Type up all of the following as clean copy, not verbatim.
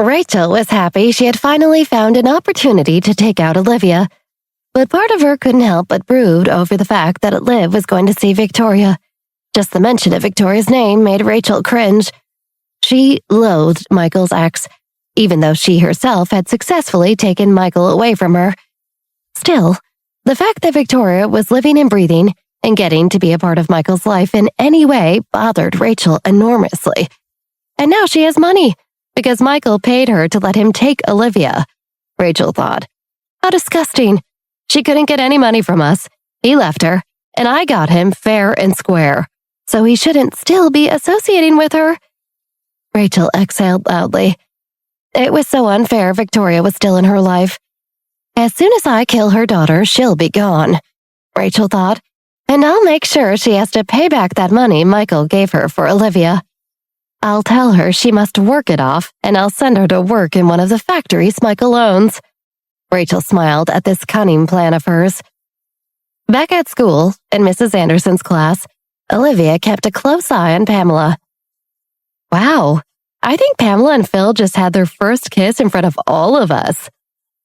Rachel was happy she had finally found an opportunity to take out Olivia, but part of her couldn't help but brood over the fact that Liv was going to see Victoria. Just the mention of Victoria's name made Rachel cringe. She loathed Michael's ex, even though she herself had successfully taken Michael away from her. Still, the fact that Victoria was living and breathing and getting to be a part of Michael's life in any way bothered Rachel enormously. And now she has money, because Michael paid her to let him take Olivia. Rachel thought, how disgusting. She couldn't get any money from us. He left her, and I got him fair and square, so he shouldn't still be associating with her. Rachel exhaled loudly. It was so unfair Victoria was still in her life. As soon as I kill her daughter, she'll be gone, Rachel thought, and I'll make sure she has to pay back that money Michael gave her for Olivia. I'll tell her she must work it off, and I'll send her to work in one of the factories Michael owns. Rachel smiled at this cunning plan of hers. Back at school, in Mrs. Anderson's class, Olivia kept a close eye on Pamela. Wow, I think Pamela and Phil just had their first kiss in front of all of us.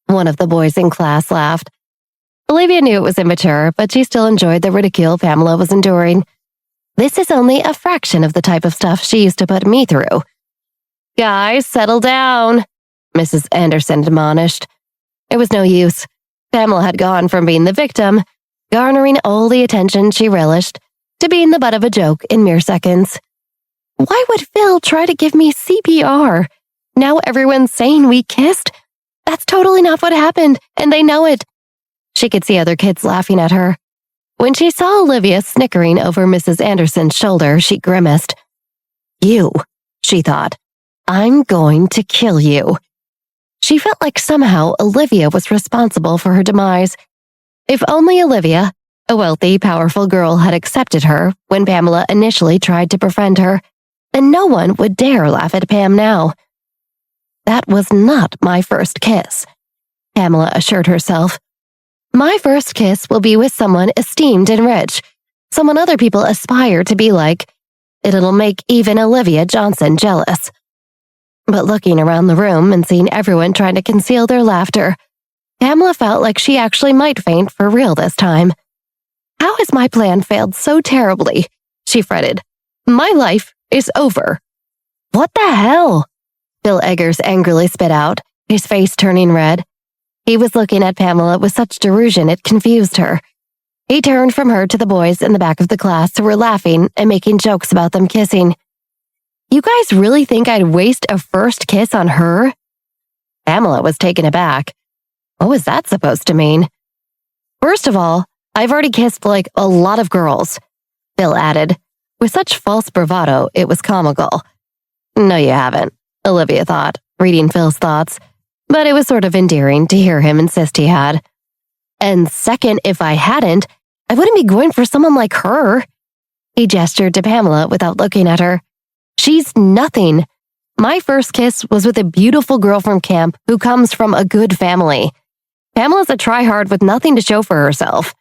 One of the boys in class laughed. Olivia knew it was immature, but she still enjoyed the ridicule Pamela was enduring. This is only a fraction of the type of stuff she used to put me through. Guys, settle down, Mrs. Anderson admonished. It was no use. Pamela had gone from being the victim, garnering all the attention she relished, to being the butt of a joke in mere seconds. Why would Phil try to give me CPR? Now everyone's saying we kissed? That's totally not what happened, and they know it. She could see other kids laughing at her. When she saw Olivia snickering over Mrs. Anderson's shoulder, she grimaced. You, she thought. I'm going to kill you. She felt like somehow Olivia was responsible for her demise. If only Olivia, a wealthy, powerful girl, had accepted her when Pamela initially tried to befriend her, then no one would dare laugh at Pam now. That was not my first kiss, Pamela assured herself. My first kiss will be with someone esteemed and rich, someone other people aspire to be like. It'll make even Olivia Johnson jealous. But looking around the room and seeing everyone trying to conceal their laughter, Pamela felt like she actually might faint for real this time. How has my plan failed so terribly? She fretted. My life is over. What the hell? Bill Eggers angrily spit out, his face turning red. He was looking at Pamela with such derision it confused her. He turned from her to the boys in the back of the class who were laughing and making jokes about them kissing. You guys really think I'd waste a first kiss on her? Pamela was taken aback. What was that supposed to mean? First of all, I've already kissed like a lot of girls, Bill added. With such false bravado, it was comical. No, you haven't, Olivia thought, reading Phil's thoughts. But it was sort of endearing to hear him insist he had. And second, if I hadn't, I wouldn't be going for someone like her. He gestured to Pamela without looking at her. She's nothing. My first kiss was with a beautiful girl from camp who comes from a good family. Pamela's a tryhard with nothing to show for herself.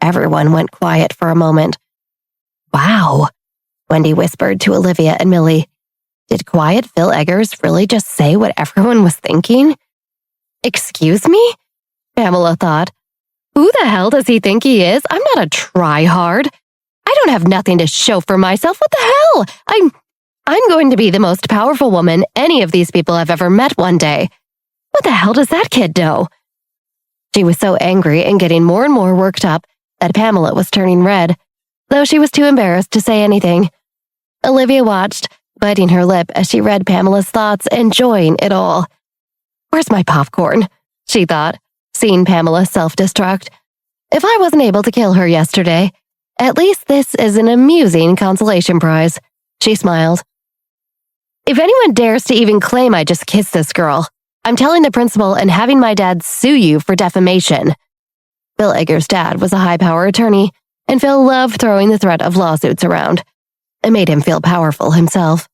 Everyone went quiet for a moment. Wow, Wendy whispered to Olivia and Millie. Did quiet Phil Eggers really just say what everyone was thinking? Excuse me? Pamela thought. Who the hell does he think he is? I'm not a tryhard. I don't have nothing to show for myself. What the hell? I'm going to be the most powerful woman any of these people have ever met one day. What the hell does that kid know? She was so angry and getting more and more worked up that Pamela was turning red, though she was too embarrassed to say anything. Olivia watched, biting her lip as she read Pamela's thoughts, enjoying it all. Where's my popcorn? She thought, seeing Pamela self-destruct. If I wasn't able to kill her yesterday, at least this is an amusing consolation prize. She smiled. If anyone dares to even claim I just kissed this girl, I'm telling the principal and having my dad sue you for defamation. Bill Eggers' dad was a high-power attorney, and Phil loved throwing the threat of lawsuits around. It made him feel powerful himself.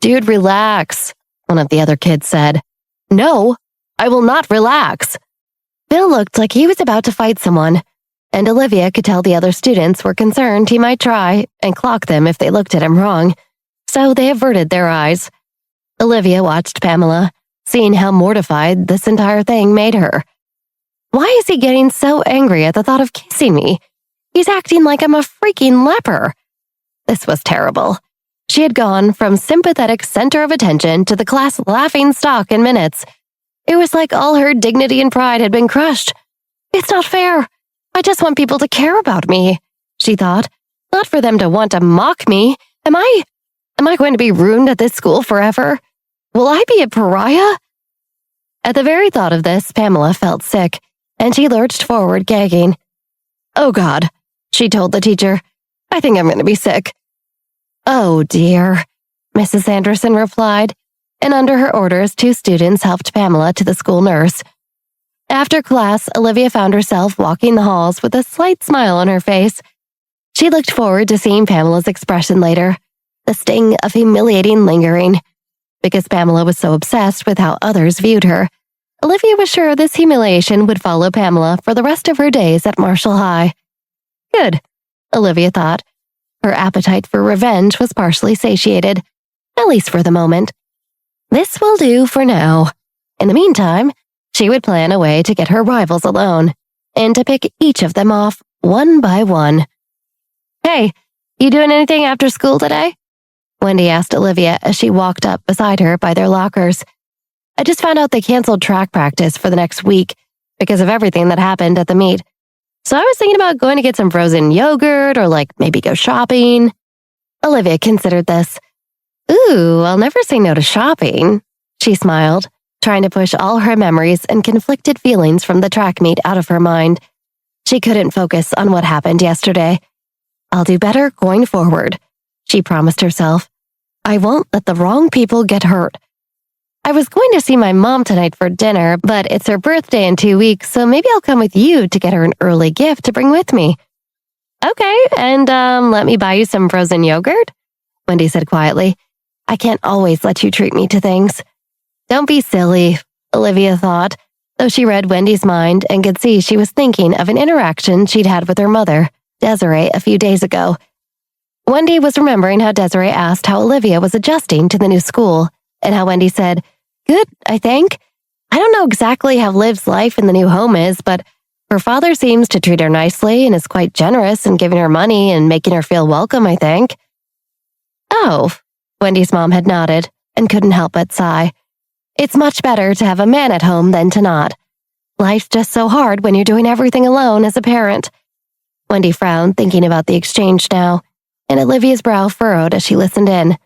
Dude, relax, one of the other kids said. No, I will not relax. Bill looked like he was about to fight someone, and Olivia could tell the other students were concerned he might try and clock them if they looked at him wrong, so they averted their eyes. Olivia watched Pamela, seeing how mortified this entire thing made her. Why is he getting so angry at the thought of kissing me? He's acting like I'm a freaking leper. This was terrible. She had gone from sympathetic center of attention to the class laughing stock in minutes. It was like all her dignity and pride had been crushed. It's not fair. I just want people to care about me, she thought. Not for them to want to mock me. Am I going to be ruined at this school forever? Will I be a pariah? At the very thought of this, Pamela felt sick, and she lurched forward, gagging. Oh, God, she told the teacher. I think I'm going to be sick. Oh, dear, Mrs. Anderson replied, and under her orders, 2 students helped Pamela to the school nurse. After class, Olivia found herself walking the halls with a slight smile on her face. She looked forward to seeing Pamela's expression later, the sting of humiliating lingering. Because Pamela was so obsessed with how others viewed her, Olivia was sure this humiliation would follow Pamela for the rest of her days at Marshall High. Good, Olivia thought. Her appetite for revenge was partially satiated, at least for the moment. This will do for now. In the meantime, she would plan a way to get her rivals alone, and to pick each of them off one by one. Hey, you doing anything after school today? Wendy asked Olivia as she walked up beside her by their lockers. I just found out they canceled track practice for the next week because of everything that happened at the meet. So I was thinking about going to get some frozen yogurt or maybe go shopping. Olivia considered this. Ooh, I'll never say no to shopping, she smiled, trying to push all her memories and conflicted feelings from the track meet out of her mind. She couldn't focus on what happened yesterday. I'll do better going forward, she promised herself. I won't let the wrong people get hurt. I was going to see my mom tonight for dinner, but it's her birthday in 2 weeks, so maybe I'll come with you to get her an early gift to bring with me. Okay, and let me buy you some frozen yogurt? Wendy said quietly. I can't always let you treat me to things. Don't be silly, Olivia thought, though she read Wendy's mind and could see she was thinking of an interaction she'd had with her mother, Desiree, a few days ago. Wendy was remembering how Desiree asked how Olivia was adjusting to the new school, and how Wendy said, Good, I think. I don't know exactly how Liv's life in the new home is, but her father seems to treat her nicely and is quite generous in giving her money and making her feel welcome, I think. Oh, Wendy's mom had nodded and couldn't help but sigh. It's much better to have a man at home than to not. Life's just so hard when you're doing everything alone as a parent. Wendy frowned, thinking about the exchange now, and Olivia's brow furrowed as she listened in.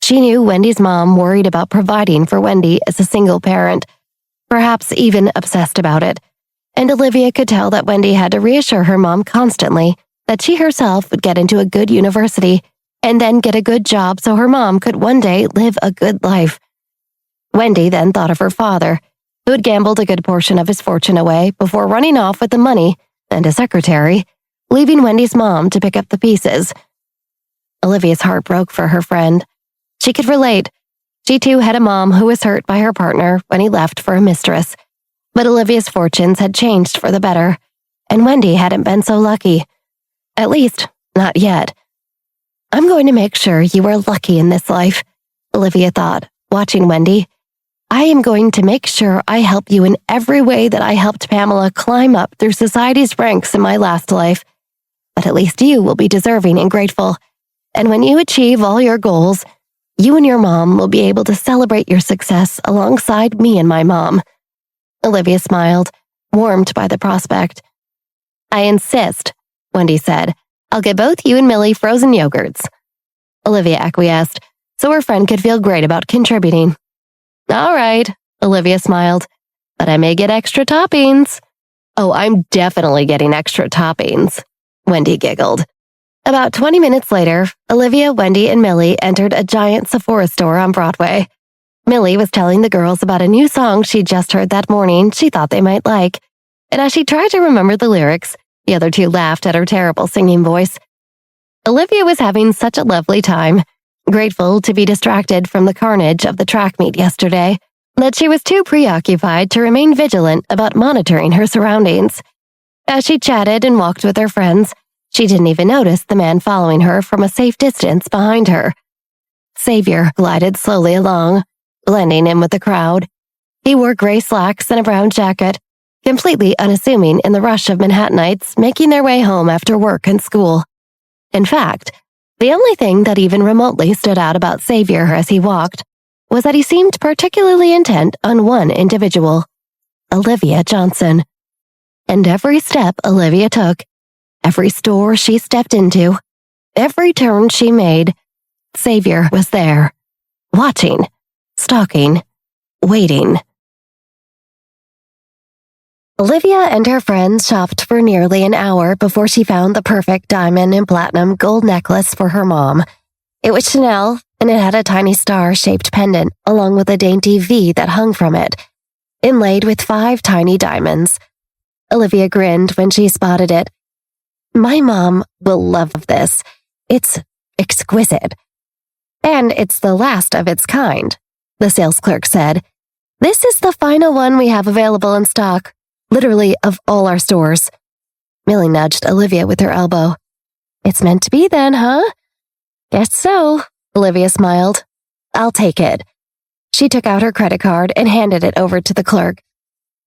She knew Wendy's mom worried about providing for Wendy as a single parent, perhaps even obsessed about it, and Olivia could tell that Wendy had to reassure her mom constantly that she herself would get into a good university and then get a good job so her mom could one day live a good life. Wendy then thought of her father, who had gambled a good portion of his fortune away before running off with the money and a secretary, leaving Wendy's mom to pick up the pieces. Olivia's heart broke for her friend. She could relate. She too had a mom who was hurt by her partner when he left for a mistress. But Olivia's fortunes had changed for the better, and Wendy hadn't been so lucky. At least, not yet. I'm going to make sure you are lucky in this life, Olivia thought, watching Wendy. I am going to make sure I help you in every way that I helped Pamela climb up through society's ranks in my last life. But at least you will be deserving and grateful. And when you achieve all your goals, you and your mom will be able to celebrate your success alongside me and my mom. Olivia smiled, warmed by the prospect. I insist, Wendy said. I'll get both you and Millie frozen yogurts. Olivia acquiesced, so her friend could feel great about contributing. All right, Olivia smiled, but I may get extra toppings. Oh, I'm definitely getting extra toppings, Wendy giggled. About 20 minutes later, Olivia, Wendy, and Millie entered a giant Sephora store on Broadway. Millie was telling the girls about a new song she'd just heard that morning she thought they might like, and as she tried to remember the lyrics, the other two laughed at her terrible singing voice. Olivia was having such a lovely time, grateful to be distracted from the carnage of the track meet yesterday, that she was too preoccupied to remain vigilant about monitoring her surroundings. As she chatted and walked with her friends, she didn't even notice the man following her from a safe distance behind her. Xavier glided slowly along, blending in with the crowd. He wore gray slacks and a brown jacket, completely unassuming in the rush of Manhattanites making their way home after work and school. In fact, the only thing that even remotely stood out about Xavier as he walked was that he seemed particularly intent on one individual, Olivia Johnson. And every step Olivia took, every store she stepped into, every turn she made, Xavier was there, watching, stalking, waiting. Olivia and her friends shopped for nearly an hour before she found the perfect diamond and platinum gold necklace for her mom. It was Chanel, and it had a tiny star-shaped pendant along with a dainty V that hung from it, inlaid with 5 tiny diamonds. Olivia grinned when she spotted it. "My mom will love this. It's exquisite. And it's the last of its kind," the sales clerk said. "This is the final one we have available in stock, literally of all our stores." Millie nudged Olivia with her elbow. "It's meant to be then, huh?" "Guess so," Olivia smiled. "I'll take it." She took out her credit card and handed it over to the clerk.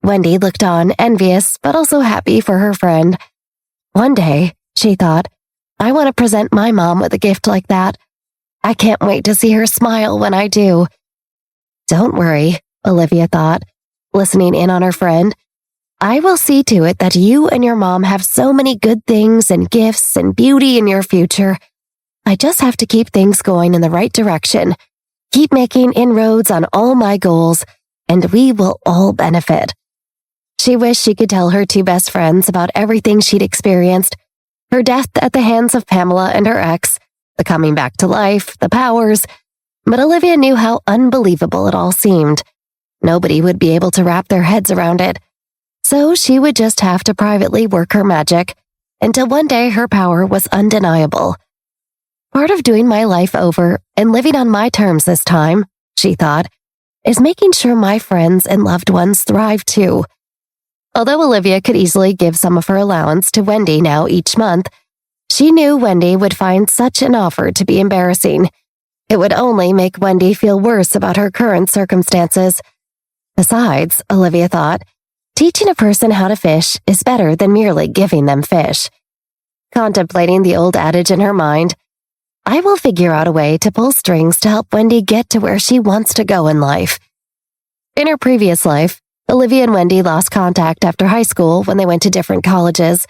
Wendy looked on, envious but also happy for her friend. One day, she thought, I want to present my mom with a gift like that. I can't wait to see her smile when I do. Don't worry, Olivia thought, listening in on her friend. I will see to it that you and your mom have so many good things and gifts and beauty in your future. I just have to keep things going in the right direction. Keep making inroads on all my goals, and we will all benefit. She wished she could tell her 2 best friends about everything she'd experienced. Her death at the hands of Pamela and her ex, the coming back to life, the powers. But Olivia knew how unbelievable it all seemed. Nobody would be able to wrap their heads around it. So she would just have to privately work her magic, until one day her power was undeniable. Part of doing my life over and living on my terms this time, she thought, is making sure my friends and loved ones thrive too. Although Olivia could easily give some of her allowance to Wendy now each month, she knew Wendy would find such an offer to be embarrassing. It would only make Wendy feel worse about her current circumstances. Besides, Olivia thought, teaching a person how to fish is better than merely giving them fish. Contemplating the old adage in her mind, I will figure out a way to pull strings to help Wendy get to where she wants to go in life. In her previous life, Olivia and Wendy lost contact after high school when they went to different colleges.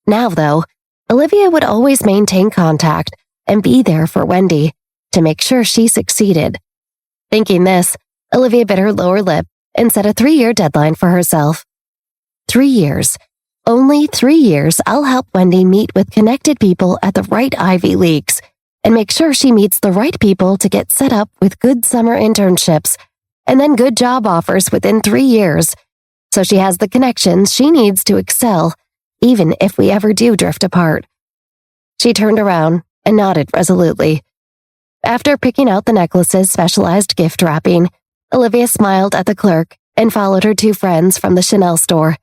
Now, though, Olivia would always maintain contact and be there for Wendy to make sure she succeeded. Thinking this, Olivia bit her lower lip and set a 3-year deadline for herself. 3 years. Only 3 years I'll help Wendy meet with connected people at the right Ivy Leagues and make sure she meets the right people to get set up with good summer internships and then good job offers within 3 years, so she has the connections she needs to excel, even if we ever do drift apart. She turned around and nodded resolutely. After picking out the necklace's specialized gift wrapping, Olivia smiled at the clerk and followed her 2 friends from the Chanel store.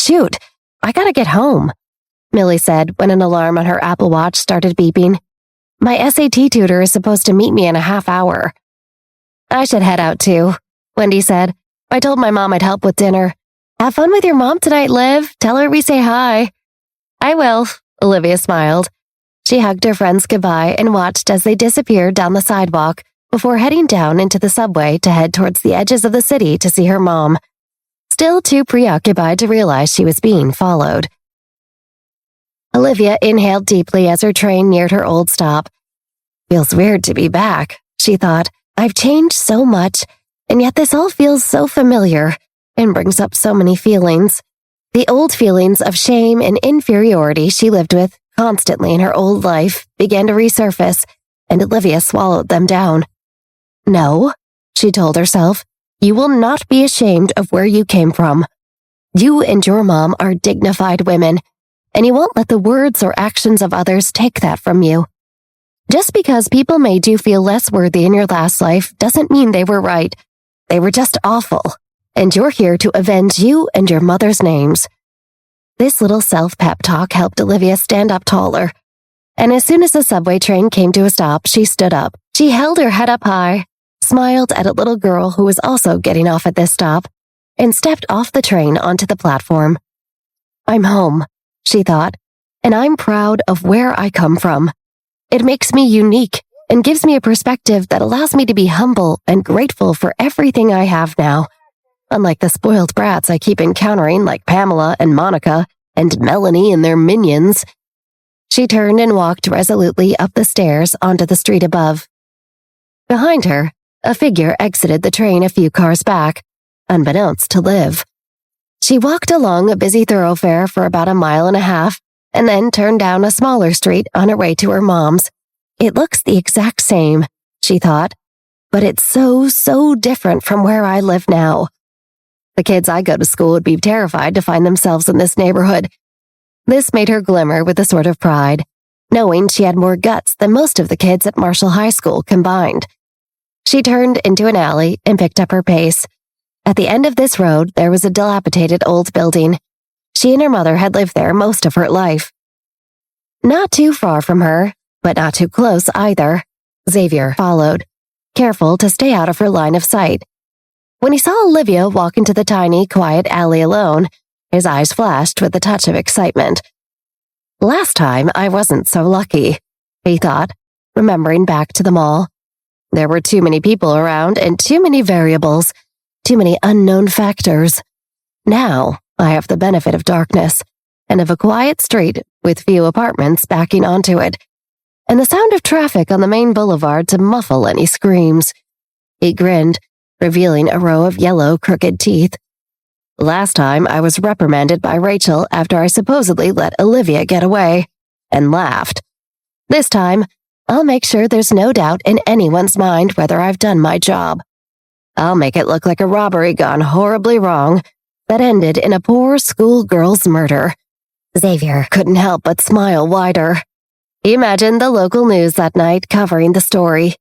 Shoot, I gotta get home, Millie said when an alarm on her Apple Watch started beeping. My SAT tutor is supposed to meet me in a half hour. I should head out too, Wendy said. I told my mom I'd help with dinner. Have fun with your mom tonight, Liv. Tell her we say hi. I will, Olivia smiled. She hugged her friends goodbye and watched as they disappeared down the sidewalk before heading down into the subway to head towards the edges of the city to see her mom, still too preoccupied to realize she was being followed. Olivia inhaled deeply as her train neared her old stop. Feels weird to be back, she thought. I've changed so much, and yet this all feels so familiar and brings up so many feelings. The old feelings of shame and inferiority she lived with constantly in her old life began to resurface, and Olivia swallowed them down. No, she told herself, you will not be ashamed of where you came from. You and your mom are dignified women, and you won't let the words or actions of others take that from you. Just because people made you feel less worthy in your last life doesn't mean they were right. They were just awful, and you're here to avenge you and your mother's names. This little self-pep talk helped Olivia stand up taller, and as soon as the subway train came to a stop, she stood up. She held her head up high, smiled at a little girl who was also getting off at this stop, and stepped off the train onto the platform. I'm home, she thought, and I'm proud of where I come from. It makes me unique and gives me a perspective that allows me to be humble and grateful for everything I have now, unlike the spoiled brats I keep encountering like Pamela and Monica and Melanie and their minions. She turned and walked resolutely up the stairs onto the street above. Behind her, a figure exited the train a few cars back, unbeknownst to Liv. She walked along a busy thoroughfare for about a mile and a half, and then turned down a smaller street on her way to her mom's. It looks the exact same, she thought, but it's so different from where I live now. The kids I go to school would be terrified to find themselves in this neighborhood. This made her glimmer with a sort of pride, knowing she had more guts than most of the kids at Marshall High School combined. She turned into an alley and picked up her pace. At the end of this road, there was a dilapidated old building. She and her mother had lived there most of her life. Not too far from her, but not too close either, Xavier followed, careful to stay out of her line of sight. When he saw Olivia walk into the tiny, quiet alley alone, his eyes flashed with a touch of excitement. Last time I wasn't so lucky, he thought, remembering back to the mall. There were too many people around and too many variables, too many unknown factors. Now I have the benefit of darkness and of a quiet street with few apartments backing onto it, and the sound of traffic on the main boulevard to muffle any screams. He grinned, revealing a row of yellow, crooked teeth. Last time I was reprimanded by Rachel after I supposedly let Olivia get away, and laughed. This time, I'll make sure there's no doubt in anyone's mind whether I've done my job. I'll make it look like a robbery gone horribly wrong that ended in a poor schoolgirl's murder. Xavier couldn't help but smile wider. He imagined the local news that night covering the story.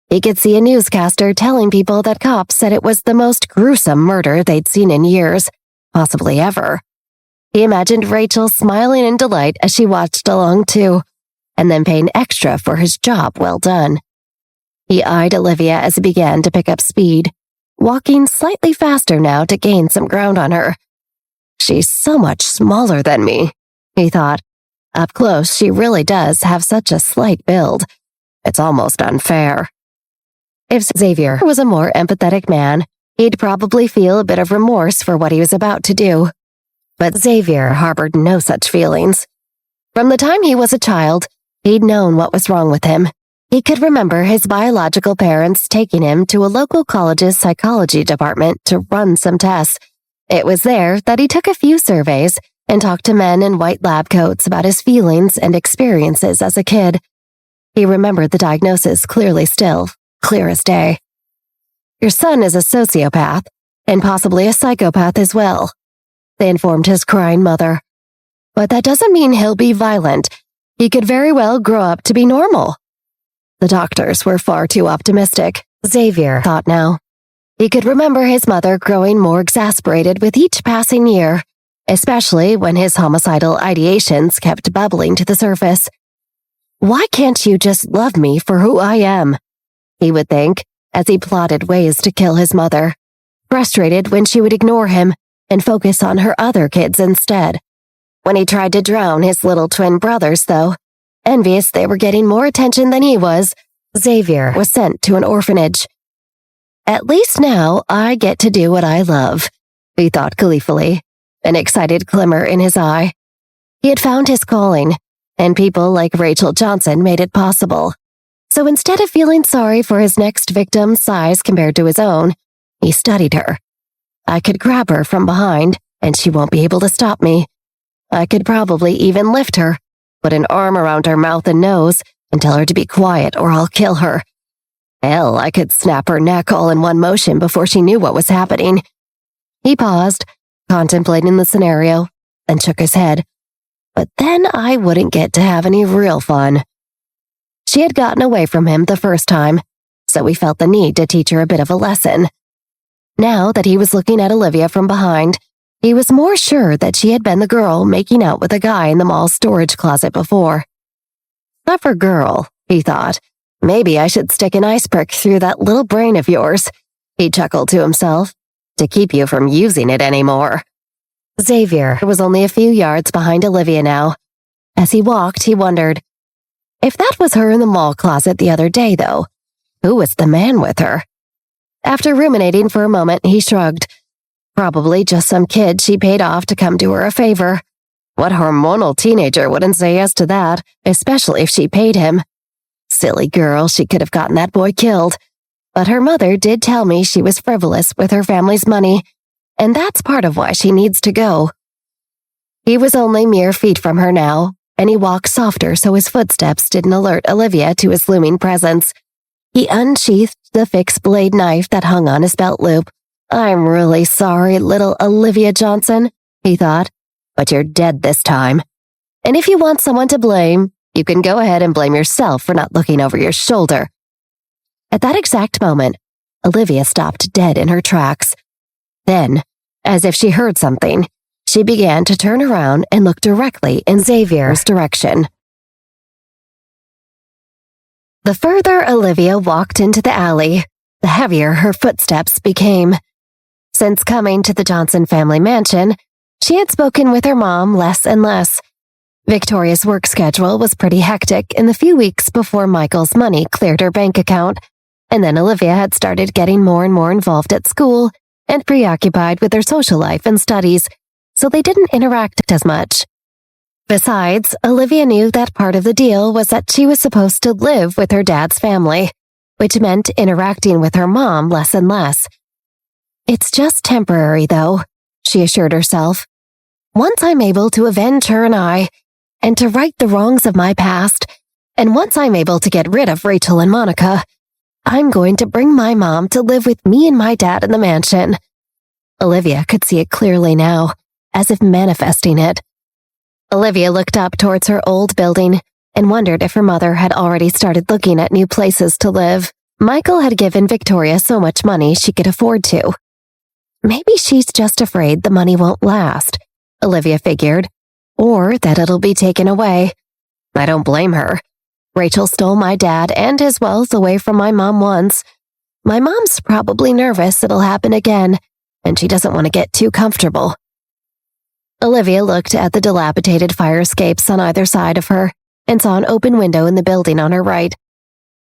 He could see a newscaster telling people that cops said it was the most gruesome murder they'd seen in years, possibly ever. He imagined Rachel smiling in delight as she watched along too, and then paying extra for his job well done. He eyed Olivia as he began to pick up speed, walking slightly faster now to gain some ground on her. She's so much smaller than me, he thought. Up close, she really does have such a slight build. It's almost unfair. If Xavier was a more empathetic man, he'd probably feel a bit of remorse for what he was about to do. But Xavier harbored no such feelings. From the time he was a child, he'd known what was wrong with him. He could remember his biological parents taking him to a local college's psychology department to run some tests. It was there that he took a few surveys and talked to men in white lab coats about his feelings and experiences as a kid. He remembered the diagnosis clearly still, clear as day. Your son is a sociopath, and possibly a psychopath as well, they informed his crying mother. But that doesn't mean he'll be violent. He could very well grow up to be normal. The doctors were far too optimistic, Xavier thought now. He could remember his mother growing more exasperated with each passing year, especially when his homicidal ideations kept bubbling to the surface. Why can't you just love me for who I am? He would think, as he plotted ways to kill his mother, frustrated when she would ignore him and focus on her other kids instead. When he tried to drown his little twin brothers, though, envious they were getting more attention than he was, Xavier was sent to an orphanage. At least now I get to do what I love, he thought gleefully, an excited glimmer in his eye. He had found his calling, and people like Rachel Johnson made it possible. So instead of feeling sorry for his next victim's size compared to his own, he studied her. I could grab her from behind, and she won't be able to stop me. I could probably even lift her, put an arm around her mouth and nose, and tell her to be quiet or I'll kill her. Hell, I could snap her neck all in one motion before she knew what was happening. He paused, contemplating the scenario, and shook his head. But then I wouldn't get to have any real fun. She had gotten away from him the first time, so he felt the need to teach her a bit of a lesson. Now that he was looking at Olivia from behind, he was more sure that she had been the girl making out with a guy in the mall's storage closet before. Clever girl, he thought, Maybe I should stick an ice pick through that little brain of yours, he chuckled to himself, to keep you from using it anymore. Xavier was only a few yards behind Olivia now. As he walked, he wondered, if that was her in the mall closet the other day, though, who was the man with her? After ruminating for a moment, he shrugged. Probably just some kid she paid off to come do her a favor. What hormonal teenager wouldn't say yes to that, especially if she paid him? Silly girl, she could have gotten that boy killed. But her mother did tell me she was frivolous with her family's money, and that's part of why she needs to go. He was only mere feet from her now, and he walked softer so his footsteps didn't alert Olivia to his looming presence. He unsheathed the fixed blade knife that hung on his belt loop. I'm really sorry, little Olivia Johnson, he thought, but you're dead this time. And if you want someone to blame, you can go ahead and blame yourself for not looking over your shoulder. At that exact moment, Olivia stopped dead in her tracks. Then, as if she heard something, she began to turn around and look directly in Xavier's direction. The further Olivia walked into the alley, the heavier her footsteps became. Since coming to the Johnson family mansion, she had spoken with her mom less and less. Victoria's work schedule was pretty hectic in the few weeks before Michael's money cleared her bank account, and then Olivia had started getting more and more involved at school and preoccupied with her social life and studies, so they didn't interact as much. Besides, Olivia knew that part of the deal was that she was supposed to live with her dad's family, which meant interacting with her mom less and less. It's just temporary, though, she assured herself. Once I'm able to avenge her and to right the wrongs of my past, and once I'm able to get rid of Rachel and Monica, I'm going to bring my mom to live with me and my dad in the mansion. Olivia could see it clearly now, as if manifesting it. Olivia looked up towards her old building and wondered if her mother had already started looking at new places to live. Michael had given Victoria so much money she could afford to. Maybe she's just afraid the money won't last, Olivia figured, or that it'll be taken away. I don't blame her. Rachel stole my dad and his wealth away from my mom once. My mom's probably nervous it'll happen again, and she doesn't want to get too comfortable. Olivia looked at the dilapidated fire escapes on either side of her and saw an open window in the building on her right.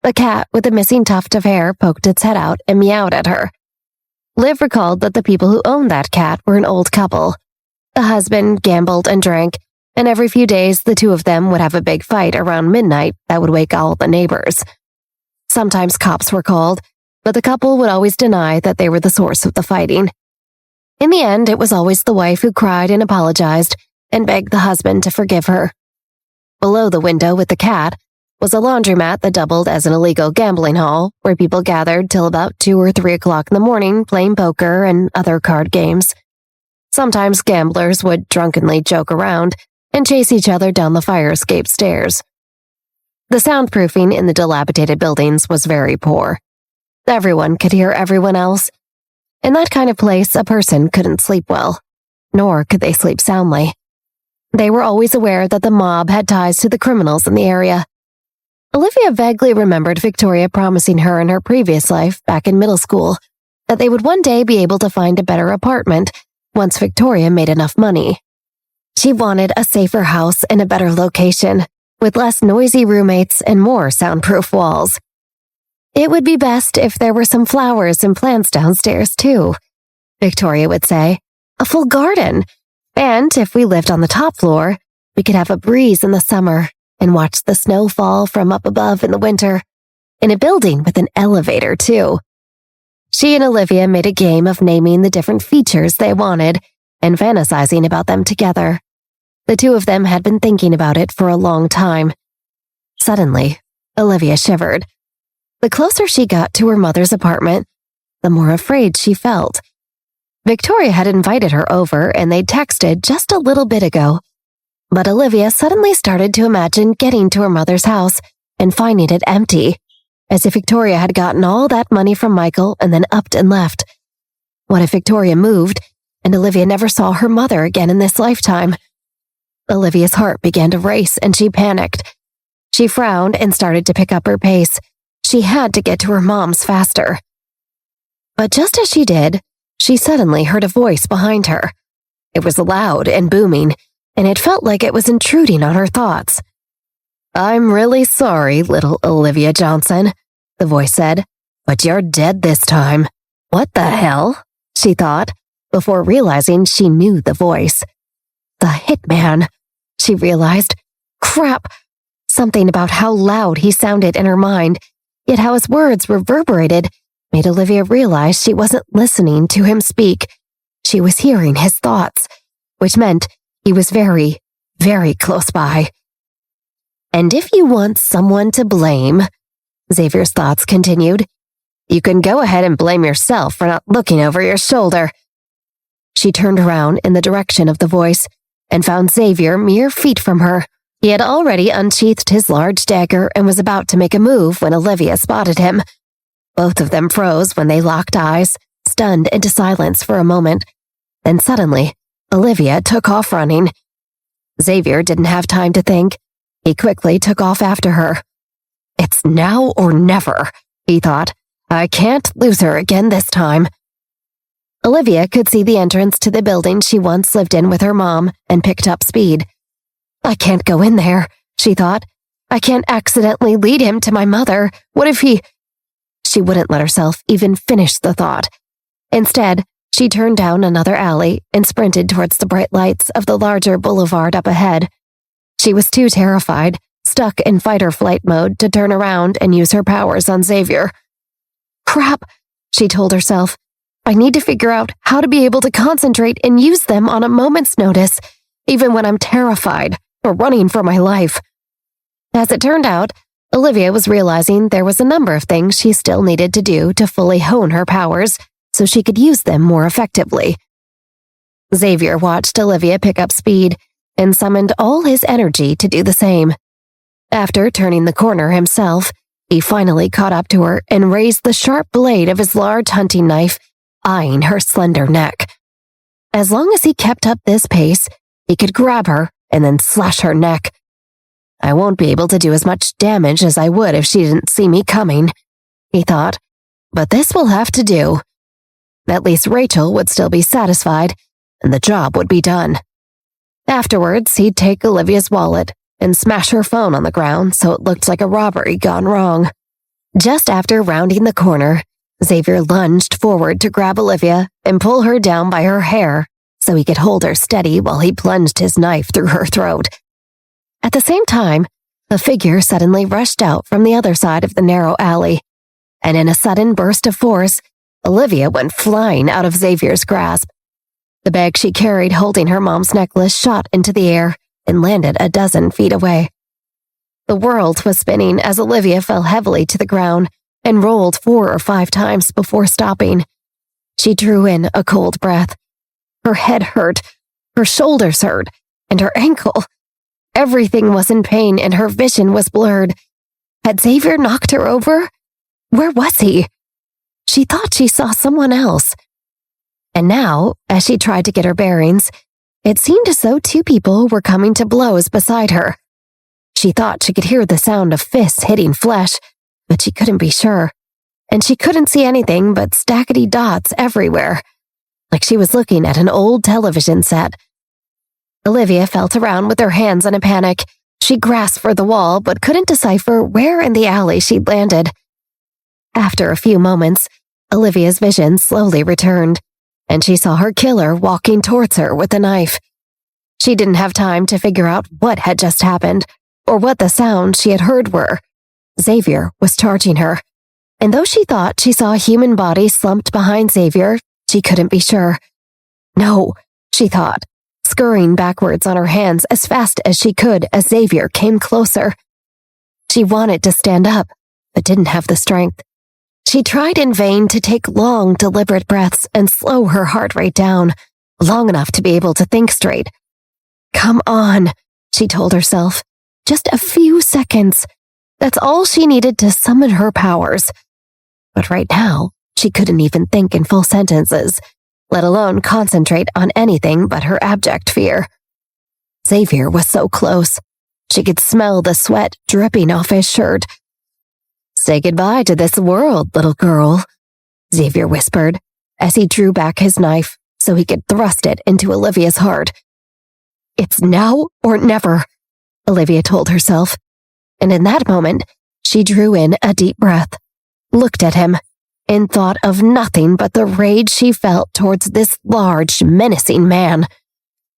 A cat with a missing tuft of hair poked its head out and meowed at her. Liv recalled that the people who owned that cat were an old couple. The husband gambled and drank, and every few days the two of them would have a big fight around midnight that would wake all the neighbors. Sometimes cops were called, but the couple would always deny that they were the source of the fighting. In the end, it was always the wife who cried and apologized and begged the husband to forgive her. Below the window with the cat was a laundromat that doubled as an illegal gambling hall where people gathered till about 2 or 3 o'clock in the morning playing poker and other card games. Sometimes gamblers would drunkenly joke around and chase each other down the fire escape stairs. The soundproofing in the dilapidated buildings was very poor. Everyone could hear everyone else. In that kind of place, a person couldn't sleep well, nor could they sleep soundly. They were always aware that the mob had ties to the criminals in the area. Olivia vaguely remembered Victoria promising her in her previous life, back in middle school, that they would one day be able to find a better apartment once Victoria made enough money. She wanted a safer house in a better location, with less noisy roommates and more soundproof walls. It would be best if there were some flowers and plants downstairs, too, Victoria would say. A full garden. And if we lived on the top floor, we could have a breeze in the summer and watch the snow fall from up above in the winter. In a building with an elevator, too. She and Olivia made a game of naming the different features they wanted and fantasizing about them together. The two of them had been thinking about it for a long time. Suddenly, Olivia shivered. The closer she got to her mother's apartment, the more afraid she felt. Victoria had invited her over and they'd texted just a little bit ago. But Olivia suddenly started to imagine getting to her mother's house and finding it empty, as if Victoria had gotten all that money from Michael and then upped and left. What if Victoria moved and Olivia never saw her mother again in this lifetime? Olivia's heart began to race and she panicked. She frowned and started to pick up her pace. She had to get to her mom's faster. But just as she did, she suddenly heard a voice behind her. It was loud and booming, and it felt like it was intruding on her thoughts. "I'm really sorry, little Olivia Johnson," the voice said, "but you're dead this time." What the hell? She thought, before realizing she knew the voice. The hitman, she realized. Crap! Something about how loud he sounded in her mind, yet how his words reverberated, made Olivia realize she wasn't listening to him speak. She was hearing his thoughts, which meant he was very, very close by. "And if you want someone to blame," Xavier's thoughts continued, "you can go ahead and blame yourself for not looking over your shoulder." She turned around in the direction of the voice and found Xavier mere feet from her. He had already unsheathed his large dagger and was about to make a move when Olivia spotted him. Both of them froze when they locked eyes, stunned into silence for a moment. Then suddenly, Olivia took off running. Xavier didn't have time to think. He quickly took off after her. "It's now or never," he thought. "I can't lose her again this time." Olivia could see the entrance to the building she once lived in with her mom and picked up speed. "I can't go in there," she thought. "I can't accidentally lead him to my mother. What if he—" She wouldn't let herself even finish the thought. Instead, she turned down another alley and sprinted towards the bright lights of the larger boulevard up ahead. She was too terrified, stuck in fight-or-flight mode, to turn around and use her powers on Xavier. "Crap," she told herself. "I need to figure out how to be able to concentrate and use them on a moment's notice, even when I'm terrified or running for my life." As it turned out, Olivia was realizing there was a number of things she still needed to do to fully hone her powers so she could use them more effectively. Xavier watched Olivia pick up speed and summoned all his energy to do the same. After turning the corner himself, he finally caught up to her and raised the sharp blade of his large hunting knife, eyeing her slender neck. As long as he kept up this pace, he could grab her and then slash her neck. "I won't be able to do as much damage as I would if she didn't see me coming," he thought. "But this will have to do. At least Rachel would still be satisfied, and the job would be done." Afterwards, he'd take Olivia's wallet and smash her phone on the ground so it looked like a robbery gone wrong. Just after rounding the corner, Xavier lunged forward to grab Olivia and pull her down by her hair so he could hold her steady while he plunged his knife through her throat. At the same time, a figure suddenly rushed out from the other side of the narrow alley, and in a sudden burst of force, Olivia went flying out of Xavier's grasp. The bag she carried holding her mom's necklace shot into the air and landed a dozen feet away. The world was spinning as Olivia fell heavily to the ground and rolled 4 or 5 times before stopping. She drew in a cold breath. Her head hurt, her shoulders hurt, and her ankle. Everything was in pain and her vision was blurred. Had Xavier knocked her over? Where was he? She thought she saw someone else. And now, as she tried to get her bearings, it seemed as though 2 people were coming to blows beside her. She thought she could hear the sound of fists hitting flesh, but she couldn't be sure. And she couldn't see anything but stackety dots everywhere, like she was looking at an old television set. Olivia felt around with her hands in a panic. She grasped for the wall, but couldn't decipher where in the alley she'd landed. After a few moments, Olivia's vision slowly returned, and she saw her killer walking towards her with a knife. She didn't have time to figure out what had just happened, or what the sounds she had heard were. Xavier was charging her, and though she thought she saw a human body slumped behind Xavier, she couldn't be sure. "No," she thought, scurrying backwards on her hands as fast as she could as Xavier came closer. She wanted to stand up, but didn't have the strength. She tried in vain to take long, deliberate breaths and slow her heart rate down, long enough to be able to think straight. "Come on," she told herself. "Just a few seconds. That's all she needed to summon her powers." But right now, she couldn't even think in full sentences, let alone concentrate on anything but her abject fear. Xavier was so close. She could smell the sweat dripping off his shirt. "Say goodbye to this world, little girl," Xavier whispered as he drew back his knife so he could thrust it into Olivia's heart. "It's now or never," Olivia told herself. And in that moment, she drew in a deep breath, looked at him, and thought of nothing but the rage she felt towards this large, menacing man.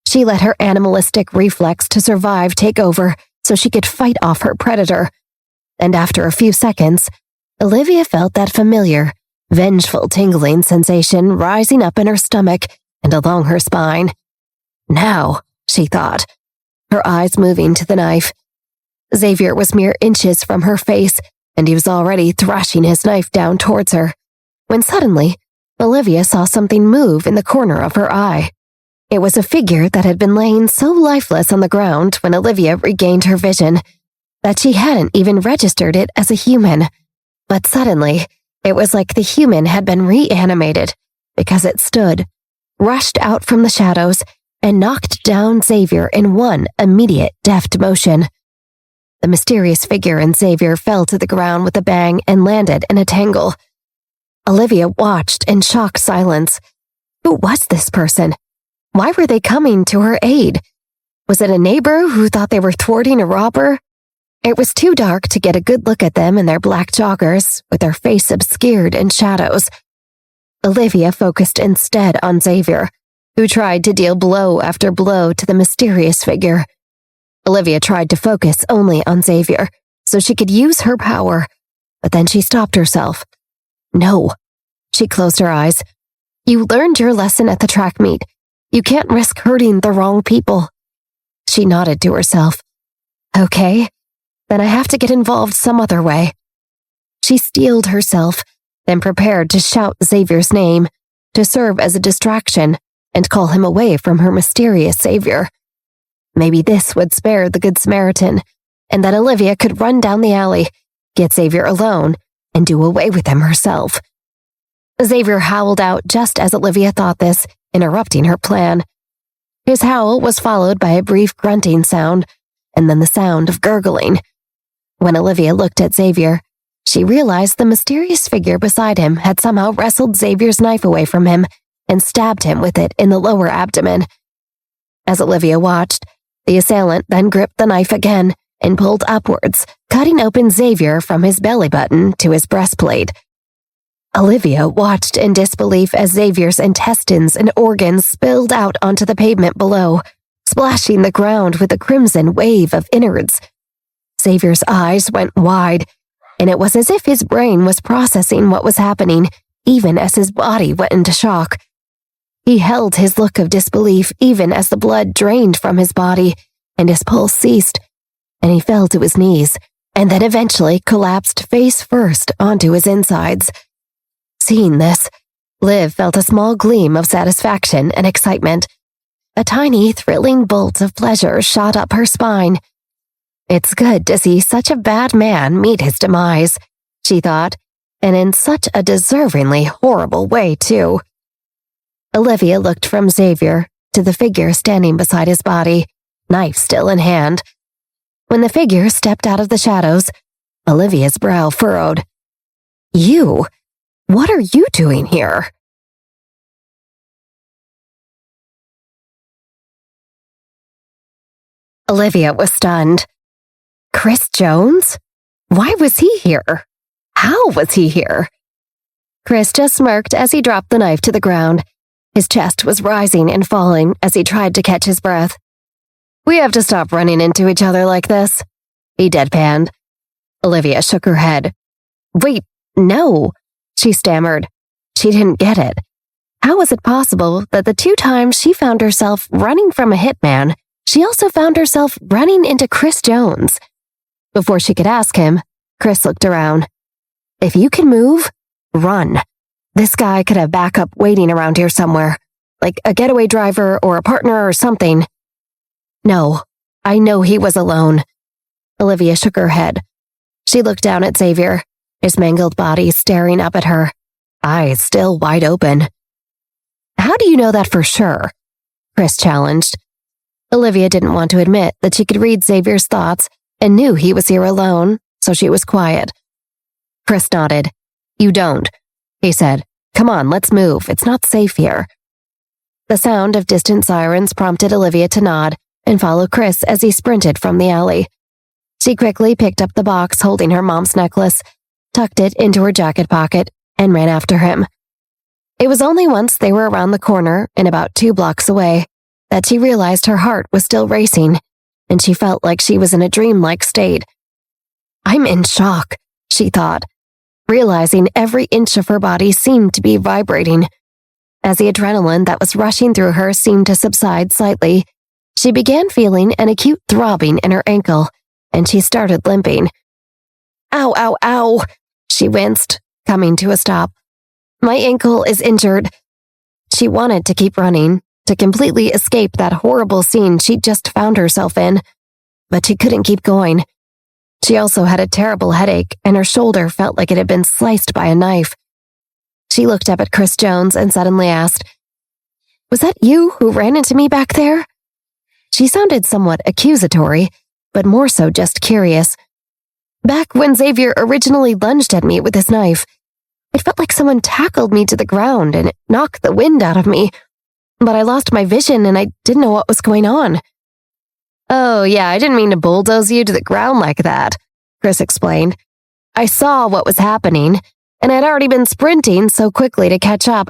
She let her animalistic reflex to survive take over so she could fight off her predator. And after a few seconds, Olivia felt that familiar, vengeful tingling sensation rising up in her stomach and along her spine. Now, she thought, her eyes moving to the knife. Xavier was mere inches from her face, and he was already thrashing his knife down towards her, when suddenly, Olivia saw something move in the corner of her eye. It was a figure that had been laying so lifeless on the ground when Olivia regained her vision that she hadn't even registered it as a human. But suddenly, it was like the human had been reanimated, because it stood, rushed out from the shadows, and knocked down Xavier in one immediate deft motion. The mysterious figure in Xavier fell to the ground with a bang and landed in a tangle. Olivia watched in shocked silence. Who was this person? Why were they coming to her aid? Was it a neighbor who thought they were thwarting a robber? It was too dark to get a good look at them in their black joggers, with their face obscured in shadows. Olivia focused instead on Xavier, who tried to deal blow after blow to the mysterious figure. Olivia tried to focus only on Xavier, so she could use her power, but then she stopped herself. No. She closed her eyes. You learned your lesson at the track meet. You can't risk hurting the wrong people. She nodded to herself. Okay, then I have to get involved some other way. She steeled herself, then prepared to shout Xavier's name, to serve as a distraction and call him away from her mysterious savior. Maybe this would spare the Good Samaritan, and then Olivia could run down the alley, get Xavier alone, and do away with him herself. Xavier howled out just as Olivia thought this, interrupting her plan. His howl was followed by a brief grunting sound, and then the sound of gurgling. When Olivia looked at Xavier, she realized the mysterious figure beside him had somehow wrestled Xavier's knife away from him and stabbed him with it in the lower abdomen. As Olivia watched, the assailant then gripped the knife again and pulled upwards, cutting open Xavier from his belly button to his breastplate. Olivia watched in disbelief as Xavier's intestines and organs spilled out onto the pavement below, splashing the ground with a crimson wave of innards. Xavier's eyes went wide, and it was as if his brain was processing what was happening, even as his body went into shock. He held his look of disbelief even as the blood drained from his body, and his pulse ceased, and he fell to his knees, and then eventually collapsed face first onto his insides. Seeing this, Liv felt a small gleam of satisfaction and excitement. A tiny, thrilling bolt of pleasure shot up her spine. It's good to see such a bad man meet his demise, she thought, and in such a deservingly horrible way, too. Olivia looked from Xavier to the figure standing beside his body, knife still in hand. When the figure stepped out of the shadows, Olivia's brow furrowed. You? What are you doing here? Olivia was stunned. Chris Jones? Why was he here? How was he here? Chris just smirked as he dropped the knife to the ground. His chest was rising and falling as he tried to catch his breath. We have to stop running into each other like this, he deadpanned. Olivia shook her head. Wait, no, she stammered. She didn't get it. How was it possible that the 2 times she found herself running from a hitman, she also found herself running into Chris Jones? Before she could ask him, Chris looked around. If you can move, run. This guy could have backup waiting around here somewhere, like a getaway driver or a partner or something. No, I know he was alone. Olivia shook her head. She looked down at Xavier, his mangled body staring up at her, eyes still wide open. How do you know that for sure? Chris challenged. Olivia didn't want to admit that she could read Xavier's thoughts and knew he was here alone, so she was quiet. Chris nodded. You don't, he said. Come on, let's move. It's not safe here. The sound of distant sirens prompted Olivia to nod and follow Chris as he sprinted from the alley. She quickly picked up the box holding her mom's necklace, tucked it into her jacket pocket, and ran after him. It was only once they were around the corner and about 2 blocks away that she realized her heart was still racing, and she felt like she was in a dreamlike state. I'm in shock, she thought, realizing every inch of her body seemed to be vibrating. As the adrenaline that was rushing through her seemed to subside slightly, she began feeling an acute throbbing in her ankle, and she started limping. Ow, ow, ow, she winced, coming to a stop. My ankle is injured. She wanted to keep running, to completely escape that horrible scene she'd just found herself in, but she couldn't keep going. She also had a terrible headache, and her shoulder felt like it had been sliced by a knife. She looked up at Chris Jones and suddenly asked, Was that you who ran into me back there? She sounded somewhat accusatory, but more so just curious. Back when Xavier originally lunged at me with his knife, it felt like someone tackled me to the ground and it knocked the wind out of me. But I lost my vision and I didn't know what was going on. Oh yeah, I didn't mean to bulldoze you to the ground like that, Chris explained. I saw what was happening, and I'd already been sprinting so quickly to catch up.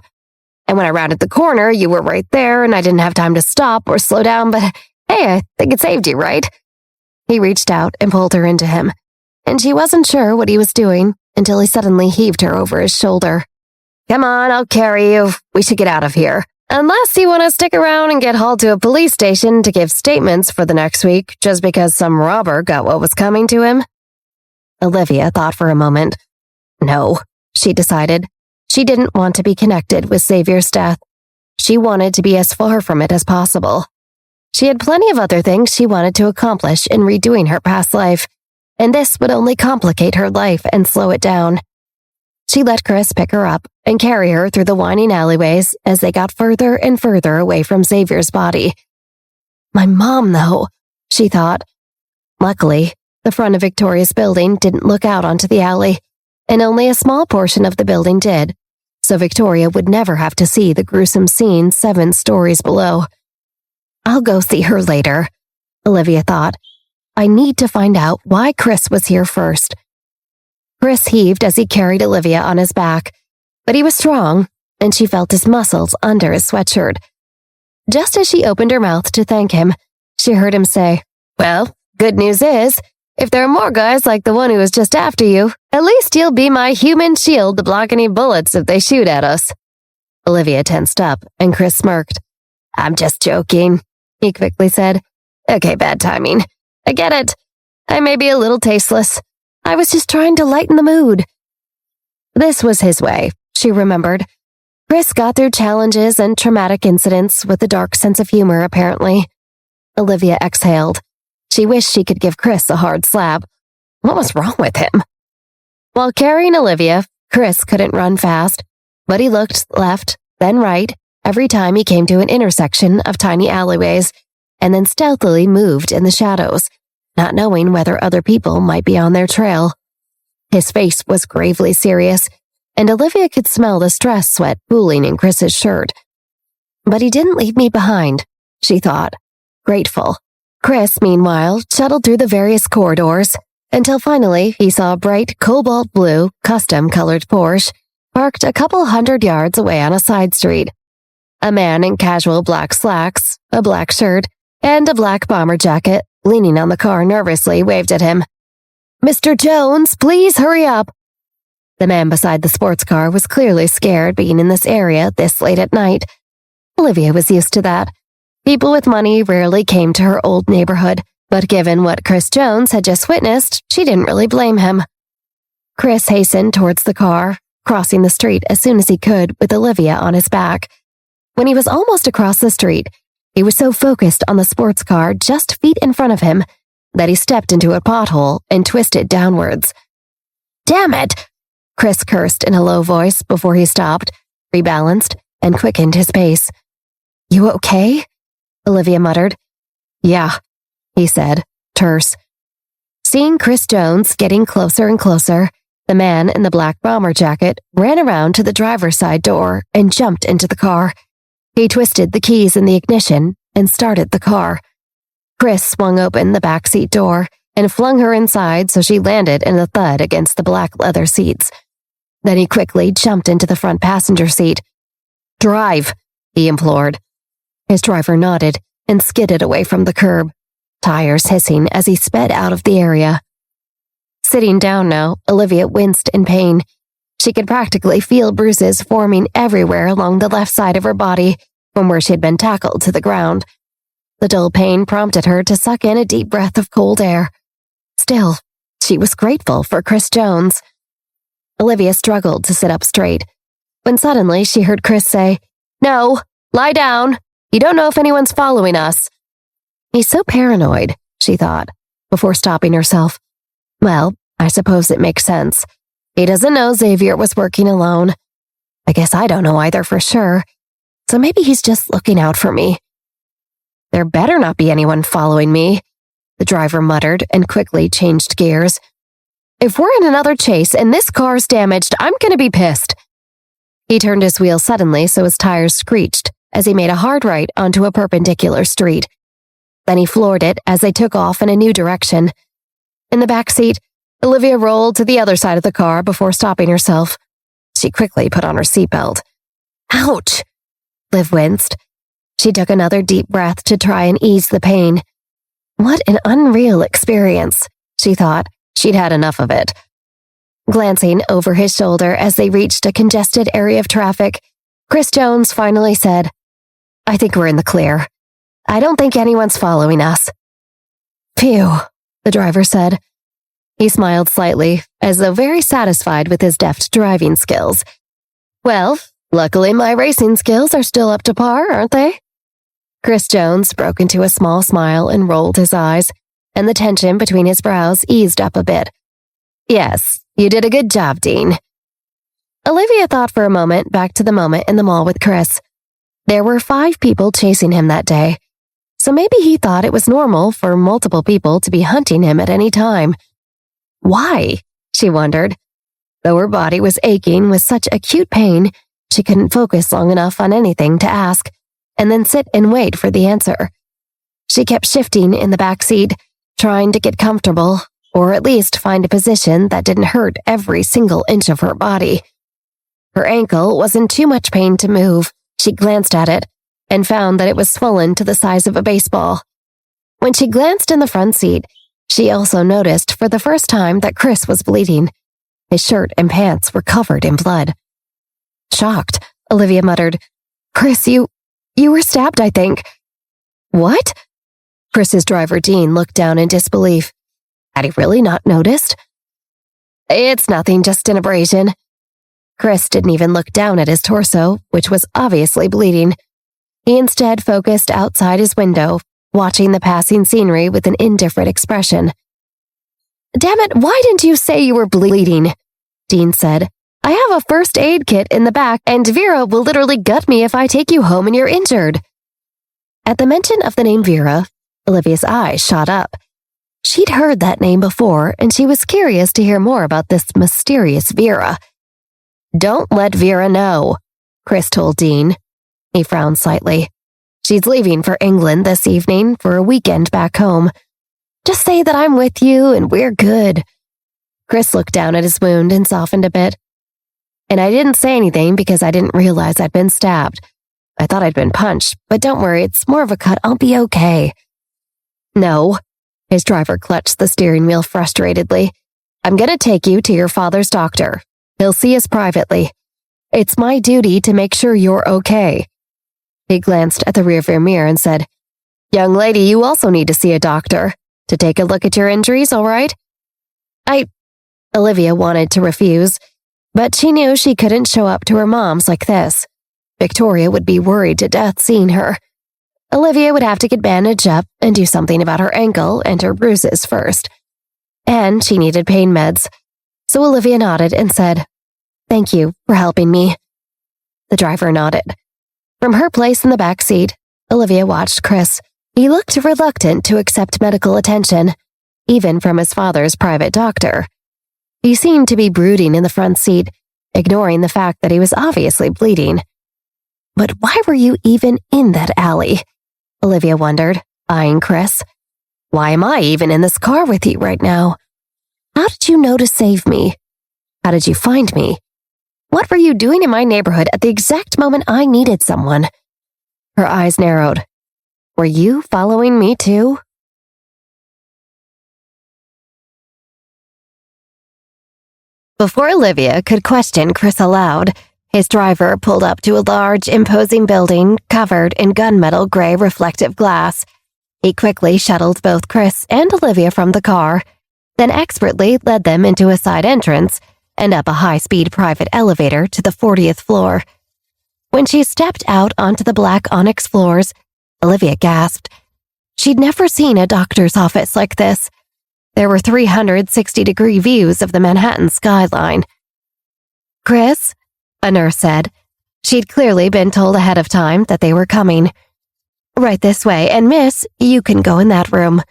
And when I rounded the corner, you were right there and I didn't have time to stop or slow down, but hey, I think it saved you, right? He reached out and pulled her into him, and she wasn't sure what he was doing until he suddenly heaved her over his shoulder. Come on, I'll carry you. We should get out of here. Unless you want to stick around and get hauled to a police station to give statements for the next week just because some robber got what was coming to him. Olivia thought for a moment. No, she decided. She didn't want to be connected with Xavier's death. She wanted to be as far from it as possible. She had plenty of other things she wanted to accomplish in redoing her past life, and this would only complicate her life and slow it down. She let Chris pick her up and carry her through the winding alleyways as they got further and further away from Xavier's body. My mom, though, she thought. Luckily, the front of Victoria's building didn't look out onto the alley, and only a small portion of the building did, so Victoria would never have to see the gruesome scene 7 stories below. I'll go see her later, Olivia thought. I need to find out why Chris was here first. Chris heaved as he carried Olivia on his back, but he was strong, and she felt his muscles under his sweatshirt. Just as she opened her mouth to thank him, she heard him say, Well, good news is, if there are more guys like the one who was just after you, at least you'll be my human shield to block any bullets if they shoot at us. Olivia tensed up, and Chris smirked. I'm just joking, he quickly said. Okay, bad timing. I get it. I may be a little tasteless. I was just trying to lighten the mood. This was his way, she remembered. Chris got through challenges and traumatic incidents with a dark sense of humor, apparently. Olivia exhaled. She wished she could give Chris a hard slap. What was wrong with him? While carrying Olivia, Chris couldn't run fast, but he looked left, then right, every time he came to an intersection of tiny alleyways, and then stealthily moved in the shadows, not knowing whether other people might be on their trail. His face was gravely serious, and Olivia could smell the stress sweat pooling in Chris's shirt. But he didn't leave me behind, she thought, grateful. Chris, meanwhile, shuttled through the various corridors, until finally he saw a bright cobalt blue, custom-colored Porsche parked a couple 100 yards away on a side street. A man in casual black slacks, a black shirt, and a black bomber jacket, leaning on the car nervously, waved at him. Mr. Jones, please hurry up. The man beside the sports car was clearly scared being in this area this late at night. Olivia was used to that. People with money rarely came to her old neighborhood, but given what Chris Jones had just witnessed, she didn't really blame him. Chris hastened towards the car, crossing the street as soon as he could with Olivia on his back. When he was almost across the street, he was so focused on the sports car just feet in front of him that he stepped into a pothole and twisted downwards. Damn it! Chris cursed in a low voice before he stopped, rebalanced, and quickened his pace. You okay? Olivia muttered. Yeah, he said, terse. Seeing Chris Jones getting closer and closer, The man in the black bomber jacket ran around to the driver's side door and jumped into the car. He twisted the keys in the ignition and started the car. Chris swung open the backseat door and flung her inside so she landed in a thud against the black leather seats. Then he quickly jumped into the front passenger seat. "Drive," he implored. His driver nodded and skidded away from the curb, tires hissing as he sped out of the area. Sitting down now, Olivia winced in pain. She could practically feel bruises forming everywhere along the left side of her body from where she had been tackled to the ground. The dull pain prompted her to suck in a deep breath of cold air. Still, she was grateful for Chris Jones. Olivia struggled to sit up straight, when suddenly she heard Chris say, "No, lie down. You don't know if anyone's following us." He's so paranoid, she thought, before stopping herself. Well, I suppose it makes sense. He doesn't know Xavier was working alone. I guess I don't know either for sure. So maybe he's just looking out for me. There better not be anyone following me, the driver muttered and quickly changed gears. If we're in another chase and this car's damaged, I'm gonna be pissed. He turned his wheel suddenly so his tires screeched as he made a hard right onto a perpendicular street. Then he floored it as they took off in a new direction. In the back seat, Olivia rolled to the other side of the car before stopping herself. She quickly put on her seatbelt. Ouch! Liv winced. She took another deep breath to try and ease the pain. What an unreal experience, she thought. She'd had enough of it. Glancing over his shoulder as they reached a congested area of traffic, Chris Jones finally said, "I think we're in the clear. I don't think anyone's following us." "Phew," the driver said. He smiled slightly, as though very satisfied with his deft driving skills. "Well, luckily my racing skills are still up to par, aren't they?" Chris Jones broke into a small smile and rolled his eyes, and the tension between his brows eased up a bit. "Yes, you did a good job, Dean." Olivia thought for a moment back to the moment in the mall with Chris. There were 5 people chasing him that day, so maybe he thought it was normal for multiple people to be hunting him at any time. Why? She wondered. Though her body was aching with such acute pain, she couldn't focus long enough on anything to ask, and then sit and wait for the answer. She kept shifting in the back seat, trying to get comfortable, or at least find a position that didn't hurt every single inch of her body. Her ankle was in too much pain to move. She glanced at it and found that it was swollen to the size of a baseball. When she glanced in the front seat, she also noticed for the first time that Chris was bleeding. His shirt and pants were covered in blood. Shocked, Olivia muttered, "Chris, you were stabbed, I think." "What?" Chris's driver Dean looked down in disbelief. Had he really not noticed? "It's nothing, just an abrasion." Chris didn't even look down at his torso, which was obviously bleeding. He instead focused outside his window, watching the passing scenery with an indifferent expression. "Damn it, why didn't you say you were bleeding?" Dean said. "I have a first aid kit in the back, and Vera will literally gut me if I take you home and you're injured." At the mention of the name Vera, Olivia's eyes shot up. She'd heard that name before, and she was curious to hear more about this mysterious Vera. "Don't let Vera know," Chris told Dean. He frowned slightly. "She's leaving for England this evening for a weekend back home. Just say that I'm with you and we're good." Chris looked down at his wound and softened a bit. "And I didn't say anything because I didn't realize I'd been stabbed. I thought I'd been punched, but don't worry, it's more of a cut. I'll be okay." "No." His driver clutched the steering wheel frustratedly. "I'm gonna take you to your father's doctor. He'll see us privately. It's my duty to make sure you're okay." He glanced at the rearview mirror and said, "Young lady, you also need to see a doctor. To take a look at your injuries, all right?" Olivia wanted to refuse, but she knew she couldn't show up to her mom's like this. Victoria would be worried to death seeing her. Olivia would have to get bandaged up and do something about her ankle and her bruises first. And she needed pain meds. So Olivia nodded and said, "Thank you for helping me." The driver nodded. From her place in the back seat, Olivia watched Chris. He looked reluctant to accept medical attention, even from his father's private doctor. He seemed to be brooding in the front seat, ignoring the fact that he was obviously bleeding. But why were you even in that alley? Olivia wondered, eyeing Chris. Why am I even in this car with you right now? How did you know to save me? How did you find me? What were you doing in my neighborhood at the exact moment I needed someone? Her eyes narrowed. Were you following me too? Before Olivia could question Chris aloud, his driver pulled up to a large, imposing building covered in gunmetal gray reflective glass. He quickly shuttled both Chris and Olivia from the car, then expertly led them into a side entrance and up a high-speed private elevator to the 40th floor. When she stepped out onto the black onyx floors, Olivia gasped. She'd never seen a doctor's office like this. There were 360-degree views of the Manhattan skyline. Chris, a nurse said. She'd clearly been told ahead of time that they were coming. Right this way, and miss, you can go in that room.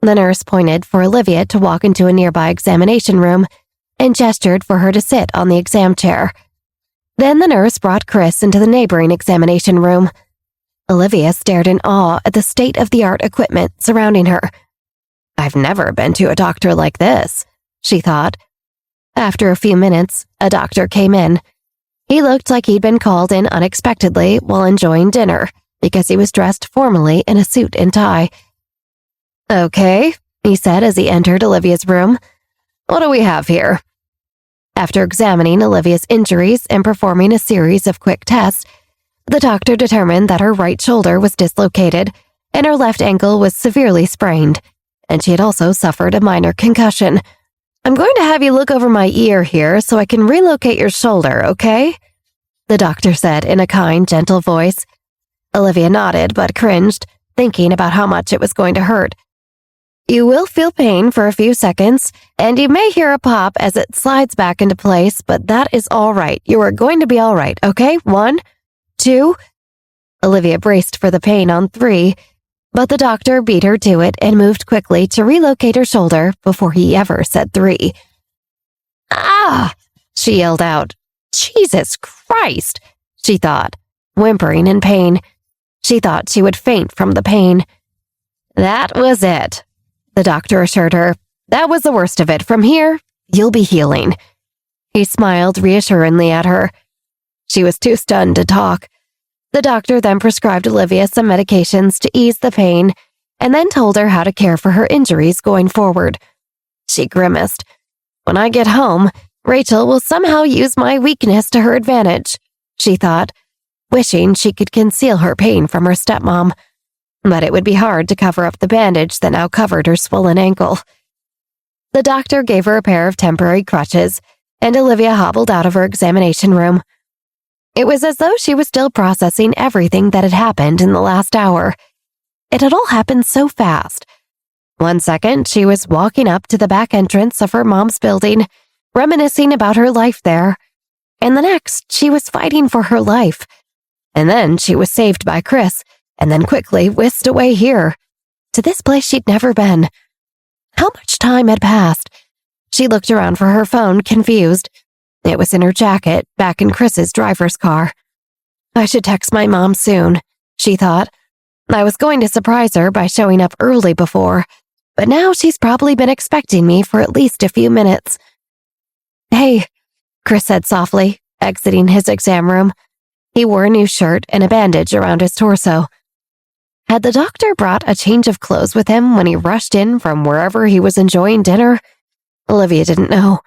The nurse pointed for Olivia to walk into a nearby examination room and gestured for her to sit on the exam chair. Then the nurse brought Chris into the neighboring examination room. Olivia stared in awe at the state-of-the-art equipment surrounding her. I've never been to a doctor like this, she thought. After a few minutes, a doctor came in. He looked like he'd been called in unexpectedly while enjoying dinner, because he was dressed formally in a suit and tie. Okay, he said as he entered Olivia's room. What do we have here? After examining Olivia's injuries and performing a series of quick tests, the doctor determined that her right shoulder was dislocated and her left ankle was severely sprained, and she had also suffered a minor concussion. I'm going to have you look over my ear here so I can relocate your shoulder, okay? The doctor said in a kind, gentle voice. Olivia nodded but cringed, thinking about how much it was going to hurt. You will feel pain for a few seconds, and you may hear a pop as it slides back into place, but that is all right. You are going to be all right, okay? 1, 2. Olivia braced for the pain on 3, but the doctor beat her to it and moved quickly to relocate her shoulder before he ever said 3. Ah! She yelled out. Jesus Christ! She thought, whimpering in pain. She thought she would faint from the pain. That was it, the doctor assured her. That was the worst of it. From here, you'll be healing. He smiled reassuringly at her. She was too stunned to talk. The doctor then prescribed Olivia some medications to ease the pain and then told her how to care for her injuries going forward. She grimaced. When I get home, Rachel will somehow use my weakness to her advantage, she thought, wishing she could conceal her pain from her stepmom. But it would be hard to cover up the bandage that now covered her swollen ankle. The doctor gave her a pair of temporary crutches, and Olivia hobbled out of her examination room. It was as though she was still processing everything that had happened in the last hour. It had all happened so fast. 1 second, she was walking up to the back entrance of her mom's building, reminiscing about her life there. And the next, she was fighting for her life. And then she was saved by Chris, and then quickly whisked away here, to this place she'd never been. How much time had passed? She looked around for her phone, confused. It was in her jacket, back in Chris's driver's car. I should text my mom soon, she thought. I was going to surprise her by showing up early before, but now she's probably been expecting me for at least a few minutes. Hey, Chris said softly, exiting his exam room. He wore a new shirt and a bandage around his torso. Had the doctor brought a change of clothes with him when he rushed in from wherever he was enjoying dinner? Olivia didn't know.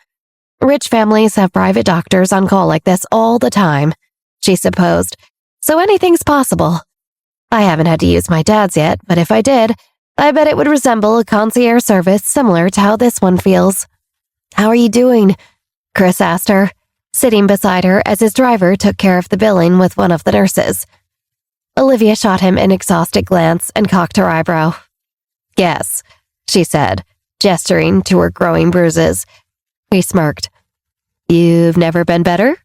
Rich families have private doctors on call like this all the time, she supposed, so anything's possible. I haven't had to use my dad's yet, but if I did, I bet it would resemble a concierge service similar to how this one feels. How are you doing? Chris asked her, sitting beside her as his driver took care of the billing with one of the nurses. Olivia shot him an exhausted glance and cocked her eyebrow. Yes, she said, gesturing to her growing bruises. He smirked. You've never been better?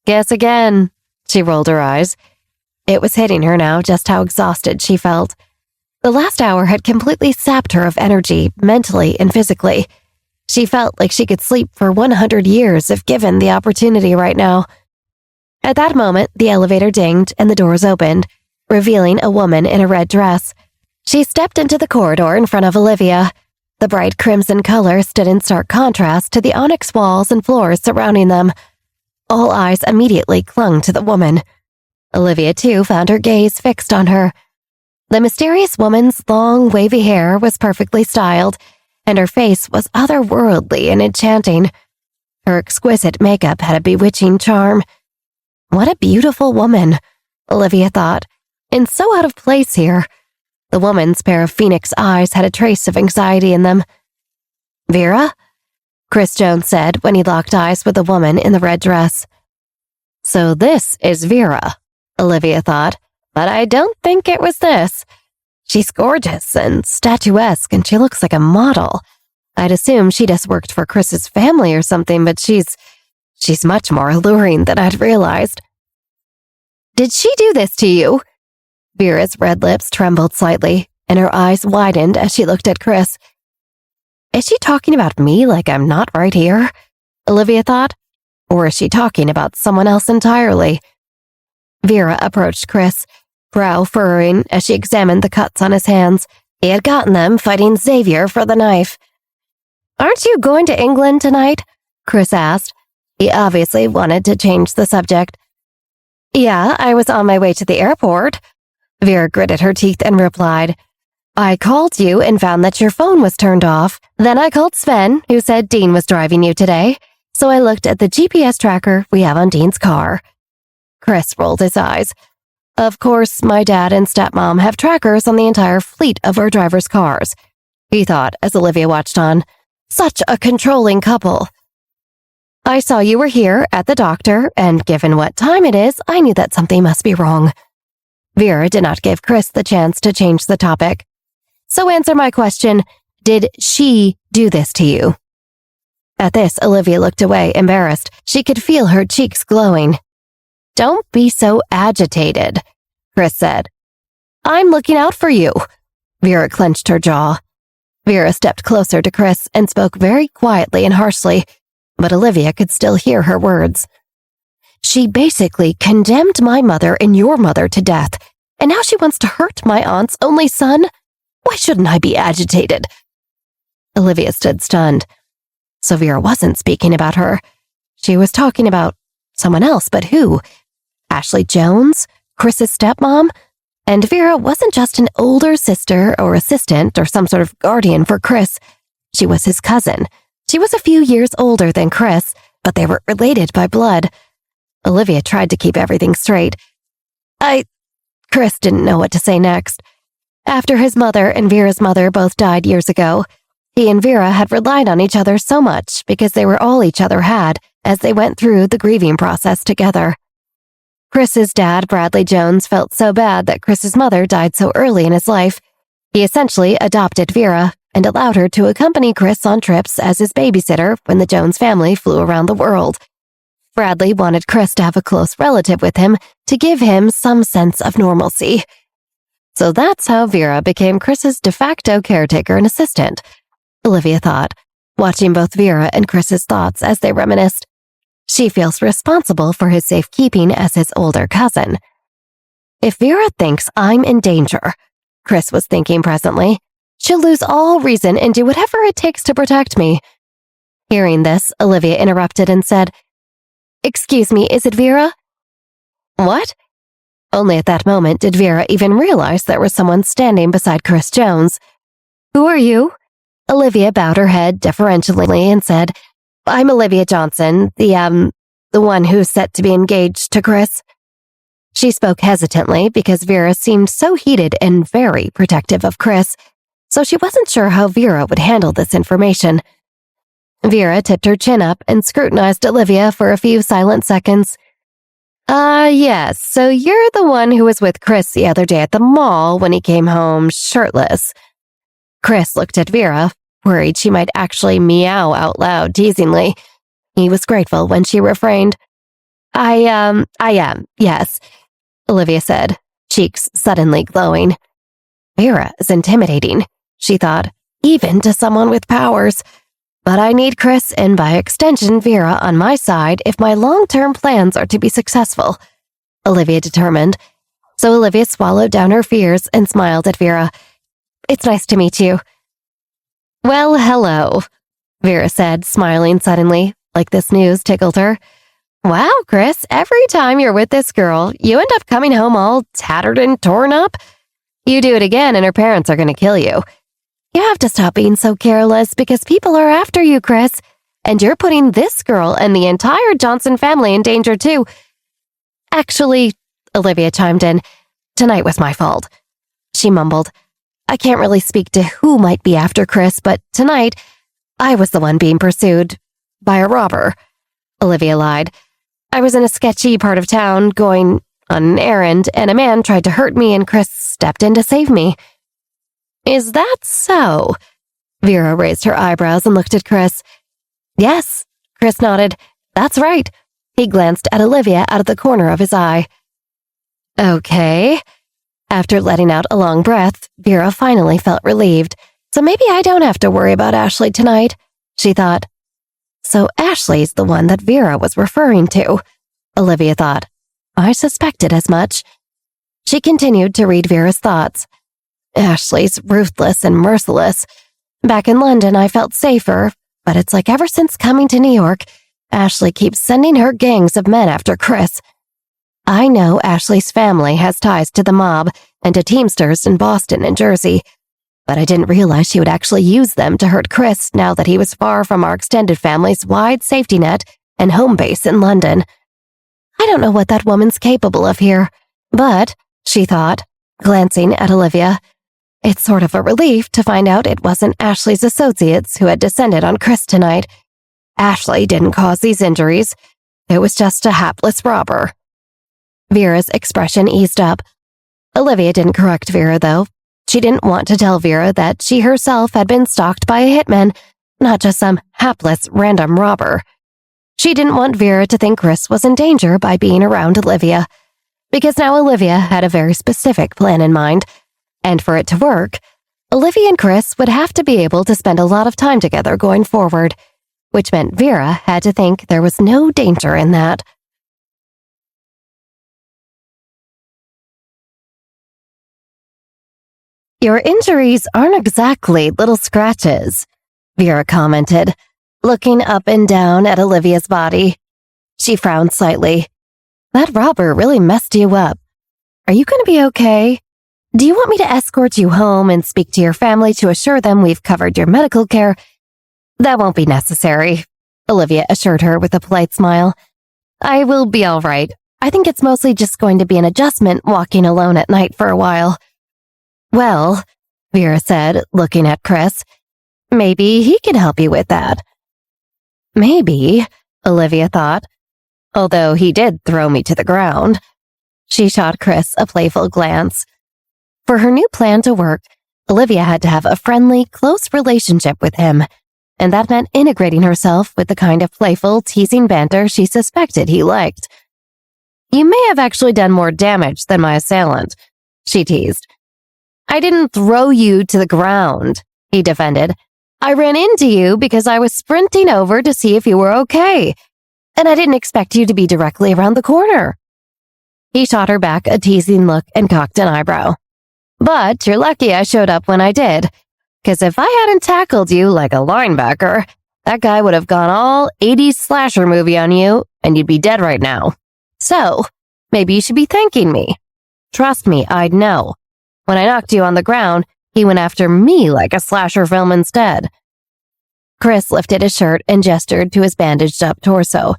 Guess again. She rolled her eyes. It was hitting her now just how exhausted she felt. The last hour had completely sapped her of energy, mentally and physically. She felt like she could sleep for 100 years if given the opportunity right now. At that moment, the elevator dinged and the doors opened, revealing a woman in a red dress. She stepped into the corridor in front of Olivia. The bright crimson color stood in stark contrast to the onyx walls and floors surrounding them. All eyes immediately clung to the woman. Olivia, too, found her gaze fixed on her. The mysterious woman's long, wavy hair was perfectly styled, and her face was otherworldly and enchanting. Her exquisite makeup had a bewitching charm. What a beautiful woman, Olivia thought, and so out of place here. The woman's pair of phoenix eyes had a trace of anxiety in them. "Vera?" Chris Jones said when he locked eyes with the woman in the red dress. So this is Vera, Olivia thought, but I don't think it was this. She's gorgeous and statuesque, and she looks like a model. I'd assume she just worked for Chris's family or something, but she's much more alluring than I'd realized. "Did she do this to you?" Vera's red lips trembled slightly, and her eyes widened as she looked at Chris. Is she talking about me like I'm not right here? Olivia thought. Or is she talking about someone else entirely? Vera approached Chris, brow furrowing as she examined the cuts on his hands. He had gotten them fighting Xavier for the knife. "Aren't you going to England tonight?" Chris asked. He obviously wanted to change the subject. "Yeah, I was on my way to the airport." Vera gritted her teeth and replied, "I called you and found that your phone was turned off. Then I called Sven, who said Dean was driving you today. So I looked at the GPS tracker we have on Dean's car." Chris rolled his eyes. "Of course, my dad and stepmom have trackers on the entire fleet of our drivers' cars," he thought as Olivia watched on. "Such a controlling couple." "I saw you were here at the doctor, and given what time it is, I knew that something must be wrong." Vera did not give Chris the chance to change the topic. "So answer my question, did she do this to you?" At this, Olivia looked away, embarrassed. She could feel her cheeks glowing. "Don't be so agitated," Chris said. "I'm looking out for you." Vera clenched her jaw. Vera stepped closer to Chris and spoke very quietly and harshly, but Olivia could still hear her words. "She basically condemned my mother and your mother to death, and now she wants to hurt my aunt's only son? Why shouldn't I be agitated?" Olivia stood stunned. So Vera wasn't speaking about her. She was talking about someone else, but who? Ashley Jones? Chris's stepmom? And Vera wasn't just an older sister or assistant or some sort of guardian for Chris. She was his cousin. She was a few years older than Chris, but they were related by blood. Olivia tried to keep everything straight. Chris didn't know what to say next. After his mother and Vera's mother both died years ago, he and Vera had relied on each other so much because they were all each other had as they went through the grieving process together. Chris's dad, Bradley Jones, felt so bad that Chris's mother died so early in his life. He essentially adopted Vera and allowed her to accompany Chris on trips as his babysitter when the Jones family flew around the world. Bradley wanted Chris to have a close relative with him to give him some sense of normalcy. So that's how Vera became Chris's de facto caretaker and assistant, Olivia thought, watching both Vera and Chris's thoughts as they reminisced. She feels responsible for his safekeeping as his older cousin. If Vera thinks I'm in danger, Chris was thinking presently, she'll lose all reason and do whatever it takes to protect me. Hearing this, Olivia interrupted and said, "Excuse me, is it Vera?" "What?" Only at that moment did Vera even realize there was someone standing beside Chris Jones. "Who are you?" Olivia bowed her head deferentially and said, "I'm Olivia Johnson, the one who's set to be engaged to Chris." She spoke hesitantly because Vera seemed so heated and very protective of Chris, so she wasn't sure how Vera would handle this information. Vera tipped her chin up and scrutinized Olivia for a few silent seconds. Yes, so you're the one who was with Chris the other day at the mall when he came home shirtless." Chris looked at Vera, worried she might actually meow out loud teasingly. He was grateful when she refrained. I am, yes," Olivia said, cheeks suddenly glowing. Vera is intimidating, she thought, even to someone with powers. But I need Chris and by extension Vera on my side if my long-term plans are to be successful, Olivia determined. So Olivia swallowed down her fears and smiled at Vera. It's nice to meet you. Well, hello, Vera said, smiling suddenly, like this news tickled her. Wow, Chris, every time you're with this girl, you end up coming home all tattered and torn up. You do it again and her parents are going to kill you. You have to stop being so careless because people are after you, Chris. And you're putting this girl and the entire Johnson family in danger too. Actually, Olivia chimed in, tonight was my fault. She mumbled, I can't really speak to who might be after Chris, but tonight, I was the one being pursued by a robber. Olivia lied. I was in a sketchy part of town going on an errand, and a man tried to hurt me and Chris stepped in to save me. Is that so? Vera raised her eyebrows and looked at Chris. Yes, Chris nodded. That's right. He glanced at Olivia out of the corner of his eye. Okay. After letting out a long breath, Vera finally felt relieved. So maybe I don't have to worry about Ashley tonight, she thought. So Ashley's the one that Vera was referring to, Olivia thought. I suspected as much. She continued to read Vera's thoughts. Ashley's ruthless and merciless. Back in London, I felt safer, but it's like ever since coming to New York, Ashley keeps sending her gangs of men after Chris. I know Ashley's family has ties to the mob and to Teamsters in Boston and Jersey, but I didn't realize she would actually use them to hurt Chris now that he was far from our extended family's wide safety net and home base in London. I don't know what that woman's capable of here, but, she thought, glancing at Olivia, it's sort of a relief to find out it wasn't Ashley's associates who had descended on Chris tonight. Ashley didn't cause these injuries. It was just a hapless robber. Vera's expression eased up. Olivia didn't correct Vera, though. She didn't want to tell Vera that she herself had been stalked by a hitman, not just some hapless random robber. She didn't want Vera to think Chris was in danger by being around Olivia, because now Olivia had a very specific plan in mind, and for it to work, Olivia and Chris would have to be able to spend a lot of time together going forward, which meant Vera had to think there was no danger in that. Your injuries aren't exactly little scratches, Vera commented, looking up and down at Olivia's body. She frowned slightly. That robber really messed you up. Are you going to be okay? Do you want me to escort you home and speak to your family to assure them we've covered your medical care? That won't be necessary, Olivia assured her with a polite smile. I will be all right. I think it's mostly just going to be an adjustment walking alone at night for a while. Well, Vera said, looking at Chris, maybe he can help you with that. Maybe, Olivia thought, although he did throw me to the ground. She shot Chris a playful glance. For her new plan to work, Olivia had to have a friendly, close relationship with him, and that meant integrating herself with the kind of playful, teasing banter she suspected he liked. You may have actually done more damage than my assailant, she teased. I didn't throw you to the ground, he defended. I ran into you because I was sprinting over to see if you were okay, and I didn't expect you to be directly around the corner. He shot her back a teasing look and cocked an eyebrow. But you're lucky I showed up when I did, because if I hadn't tackled you like a linebacker, that guy would have gone all 80s slasher movie on you, and you'd be dead right now. So, maybe you should be thanking me. Trust me, I'd know. When I knocked you on the ground, he went after me like a slasher film instead. Chris lifted his shirt and gestured to his bandaged-up torso.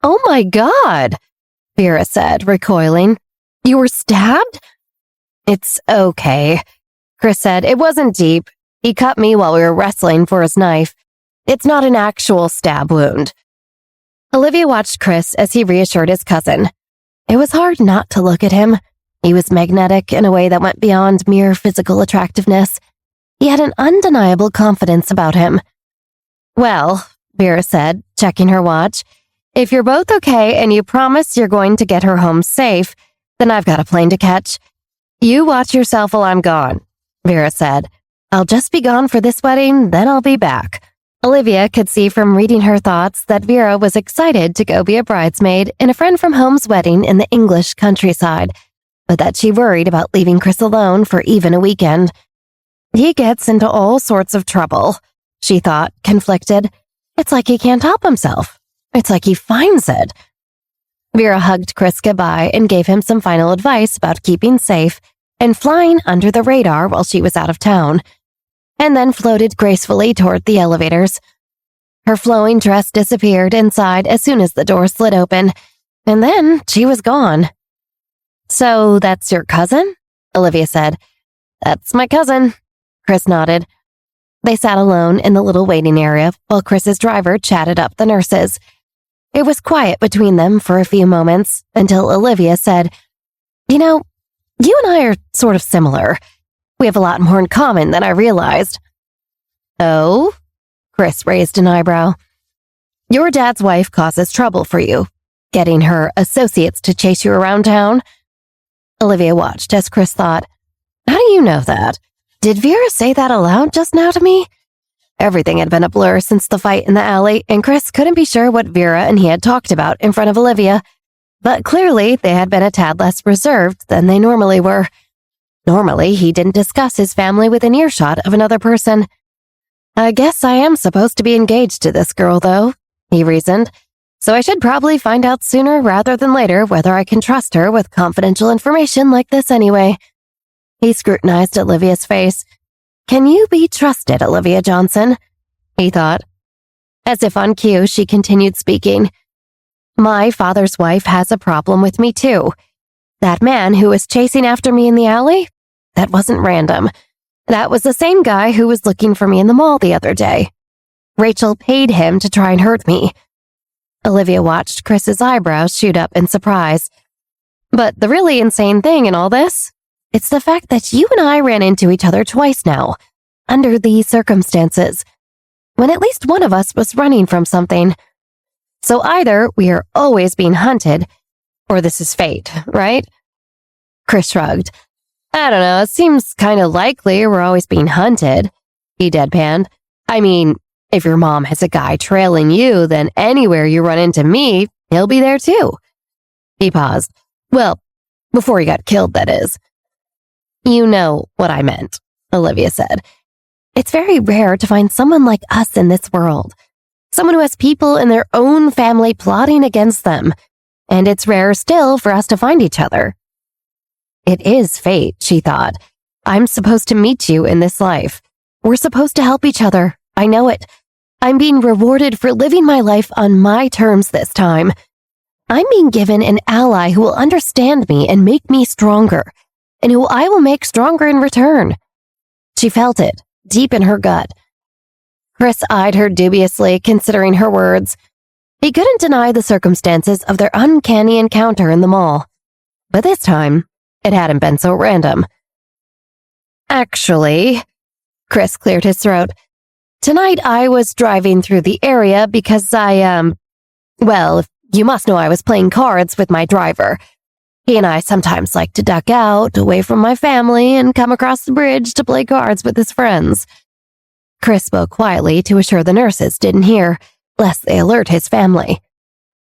Oh my God, Vera said, recoiling. You were stabbed? It's okay, Chris said. It wasn't deep. He cut me while we were wrestling for his knife. It's not an actual stab wound. Olivia watched Chris as he reassured his cousin. It was hard not to look at him. He was magnetic in a way that went beyond mere physical attractiveness. He had an undeniable confidence about him. Well, Vera said, checking her watch, if you're both okay and you promise you're going to get her home safe, then I've got a plane to catch. You watch yourself while I'm gone, Vera said. I'll just be gone for this wedding, then I'll be back. Olivia could see from reading her thoughts that Vera was excited to go be a bridesmaid in a friend from home's wedding in the English countryside, but that she worried about leaving Chris alone for even a weekend. He gets into all sorts of trouble, she thought, conflicted. It's like he can't help himself. It's like he finds it. Vera hugged Chris goodbye and gave him some final advice about keeping safe and flying under the radar while she was out of town, and then floated gracefully toward the elevators. Her flowing dress disappeared inside as soon as the door slid open, and then she was gone. So that's your cousin? Olivia said. That's my cousin. Chris nodded. They sat alone in the little waiting area while Chris's driver chatted up the nurses. It was quiet between them for a few moments until Olivia said, You know, you and I are sort of similar. We have a lot more in common than I realized. Oh? Chris raised an eyebrow. Your dad's wife causes trouble for you, getting her associates to chase you around town. Olivia watched as Chris thought, How do you know that? Did Vera say that aloud just now to me? Everything had been a blur since the fight in the alley, and Chris couldn't be sure what Vera and he had talked about in front of Olivia, but clearly they had been a tad less reserved than they normally were. Normally, he didn't discuss his family within earshot of another person. I guess I am supposed to be engaged to this girl, though, he reasoned, so I should probably find out sooner rather than later whether I can trust her with confidential information like this anyway. He scrutinized Olivia's face. Can you be trusted, Olivia Johnson? He thought. As if on cue, she continued speaking. My father's wife has a problem with me, too. That man who was chasing after me in the alley? That wasn't random. That was the same guy who was looking for me in the mall the other day. Rachel paid him to try and hurt me. Olivia watched Chris's eyebrows shoot up in surprise. But the really insane thing in all this? It's the fact that you and I ran into each other twice now, under these circumstances, when at least one of us was running from something. So either we are always being hunted, or this is fate, right? Chris shrugged. I don't know, it seems kind of likely we're always being hunted, he deadpanned. I mean, if your mom has a guy trailing you, then anywhere you run into me, he'll be there too. He paused. Well, before he got killed, that is. You know what I meant, Olivia said. It's very rare to find someone like us in this world. Someone who has people in their own family plotting against them. And it's rarer still for us to find each other. It is fate, she thought. I'm supposed to meet you in this life. We're supposed to help each other. I know it. I'm being rewarded for living my life on my terms this time. I'm being given an ally who will understand me and make me stronger, and who I will make stronger in return. She felt it, deep in her gut. Chris eyed her dubiously, considering her words. He couldn't deny the circumstances of their uncanny encounter in the mall. But this time, it hadn't been so random. Actually, Chris cleared his throat. Tonight I was driving through the area because well, you must know I was playing cards with my driver. He and I sometimes like to duck out, away from my family, and come across the bridge to play cards with his friends. Chris spoke quietly to assure the nurses didn't hear, lest they alert his family.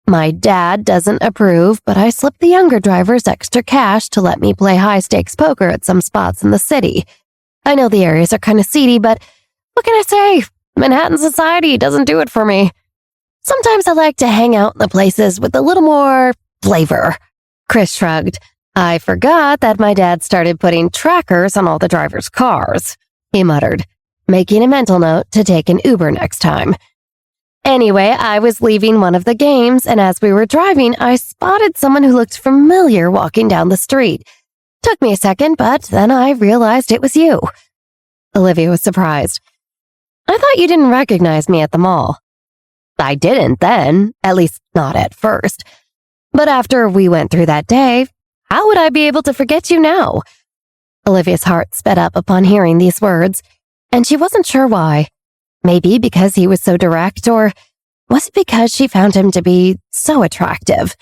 My dad doesn't approve, but I slipped the younger drivers extra cash to let me play high-stakes poker at some spots in the city. I know the areas are kind of seedy, but what can I say? Manhattan society doesn't do it for me. Sometimes I like to hang out in the places with a little more flavor. Chris shrugged. I forgot that my dad started putting trackers on all the drivers' cars, he muttered, making a mental note to take an Uber next time. Anyway, I was leaving one of the games, and as we were driving, I spotted someone who looked familiar walking down the street. Took me a second, but then I realized it was you. Olivia was surprised. I thought you didn't recognize me at the mall. I didn't then, at least not at first. But after we went through that day, how would I be able to forget you now? Olivia's heart sped up upon hearing these words, and she wasn't sure why. Maybe because he was so direct, or was it because she found him to be so attractive?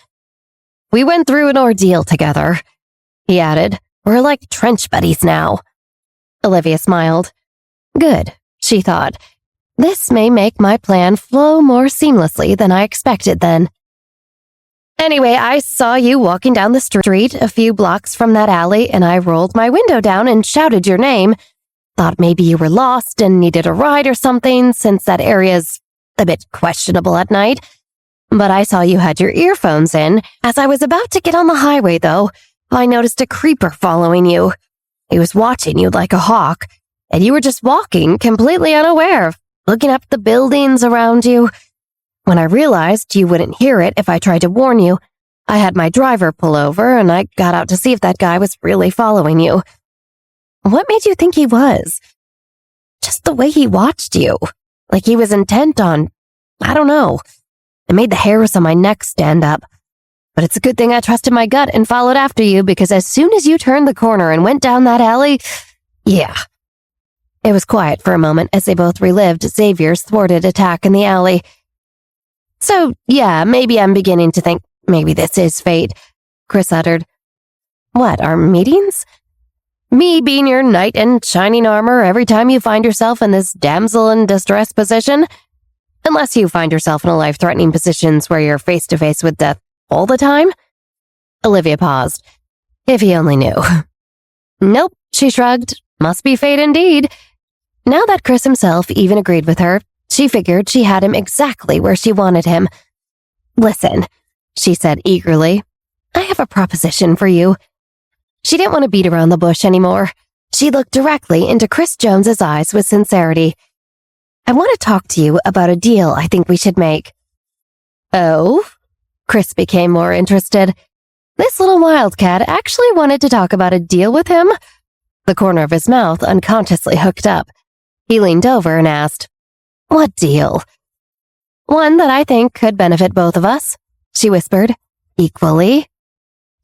We went through an ordeal together, he added. We're like trench buddies now. Olivia smiled. Good, she thought. This may make my plan flow more seamlessly than I expected then. Anyway, I saw you walking down the street a few blocks from that alley, and I rolled my window down and shouted your name. Thought maybe you were lost and needed a ride or something, since that area's a bit questionable at night. But I saw you had your earphones in. As I was about to get on the highway, though, I noticed a creeper following you. He was watching you like a hawk, and you were just walking, completely unaware, looking up the buildings around you. When I realized you wouldn't hear it if I tried to warn you, I had my driver pull over and I got out to see if that guy was really following you. What made you think he was? Just the way he watched you. Like he was intent on, I don't know. It made the hairs on my neck stand up. But it's a good thing I trusted my gut and followed after you, because as soon as you turned the corner and went down that alley, yeah. It was quiet for a moment as they both relived Xavier's thwarted attack in the alley. So, yeah, maybe I'm beginning to think maybe this is fate, Chris uttered. What, our meetings? Me being your knight in shining armor every time you find yourself in this damsel in distress position? Unless you find yourself in a life-threatening positions where you're face-to-face with death all the time? Olivia paused. If he only knew. Nope, she shrugged. Must be fate indeed. Now that Chris himself even agreed with her, she figured she had him exactly where she wanted him. Listen, she said eagerly, I have a proposition for you. She didn't want to beat around the bush anymore. She looked directly into Chris Jones's eyes with sincerity. I want to talk to you about a deal I think we should make. Oh? Chris became more interested. This little wildcat actually wanted to talk about a deal with him? The corner of his mouth unconsciously hooked up. He leaned over and asked, What deal? One that I think could benefit both of us, she whispered, equally.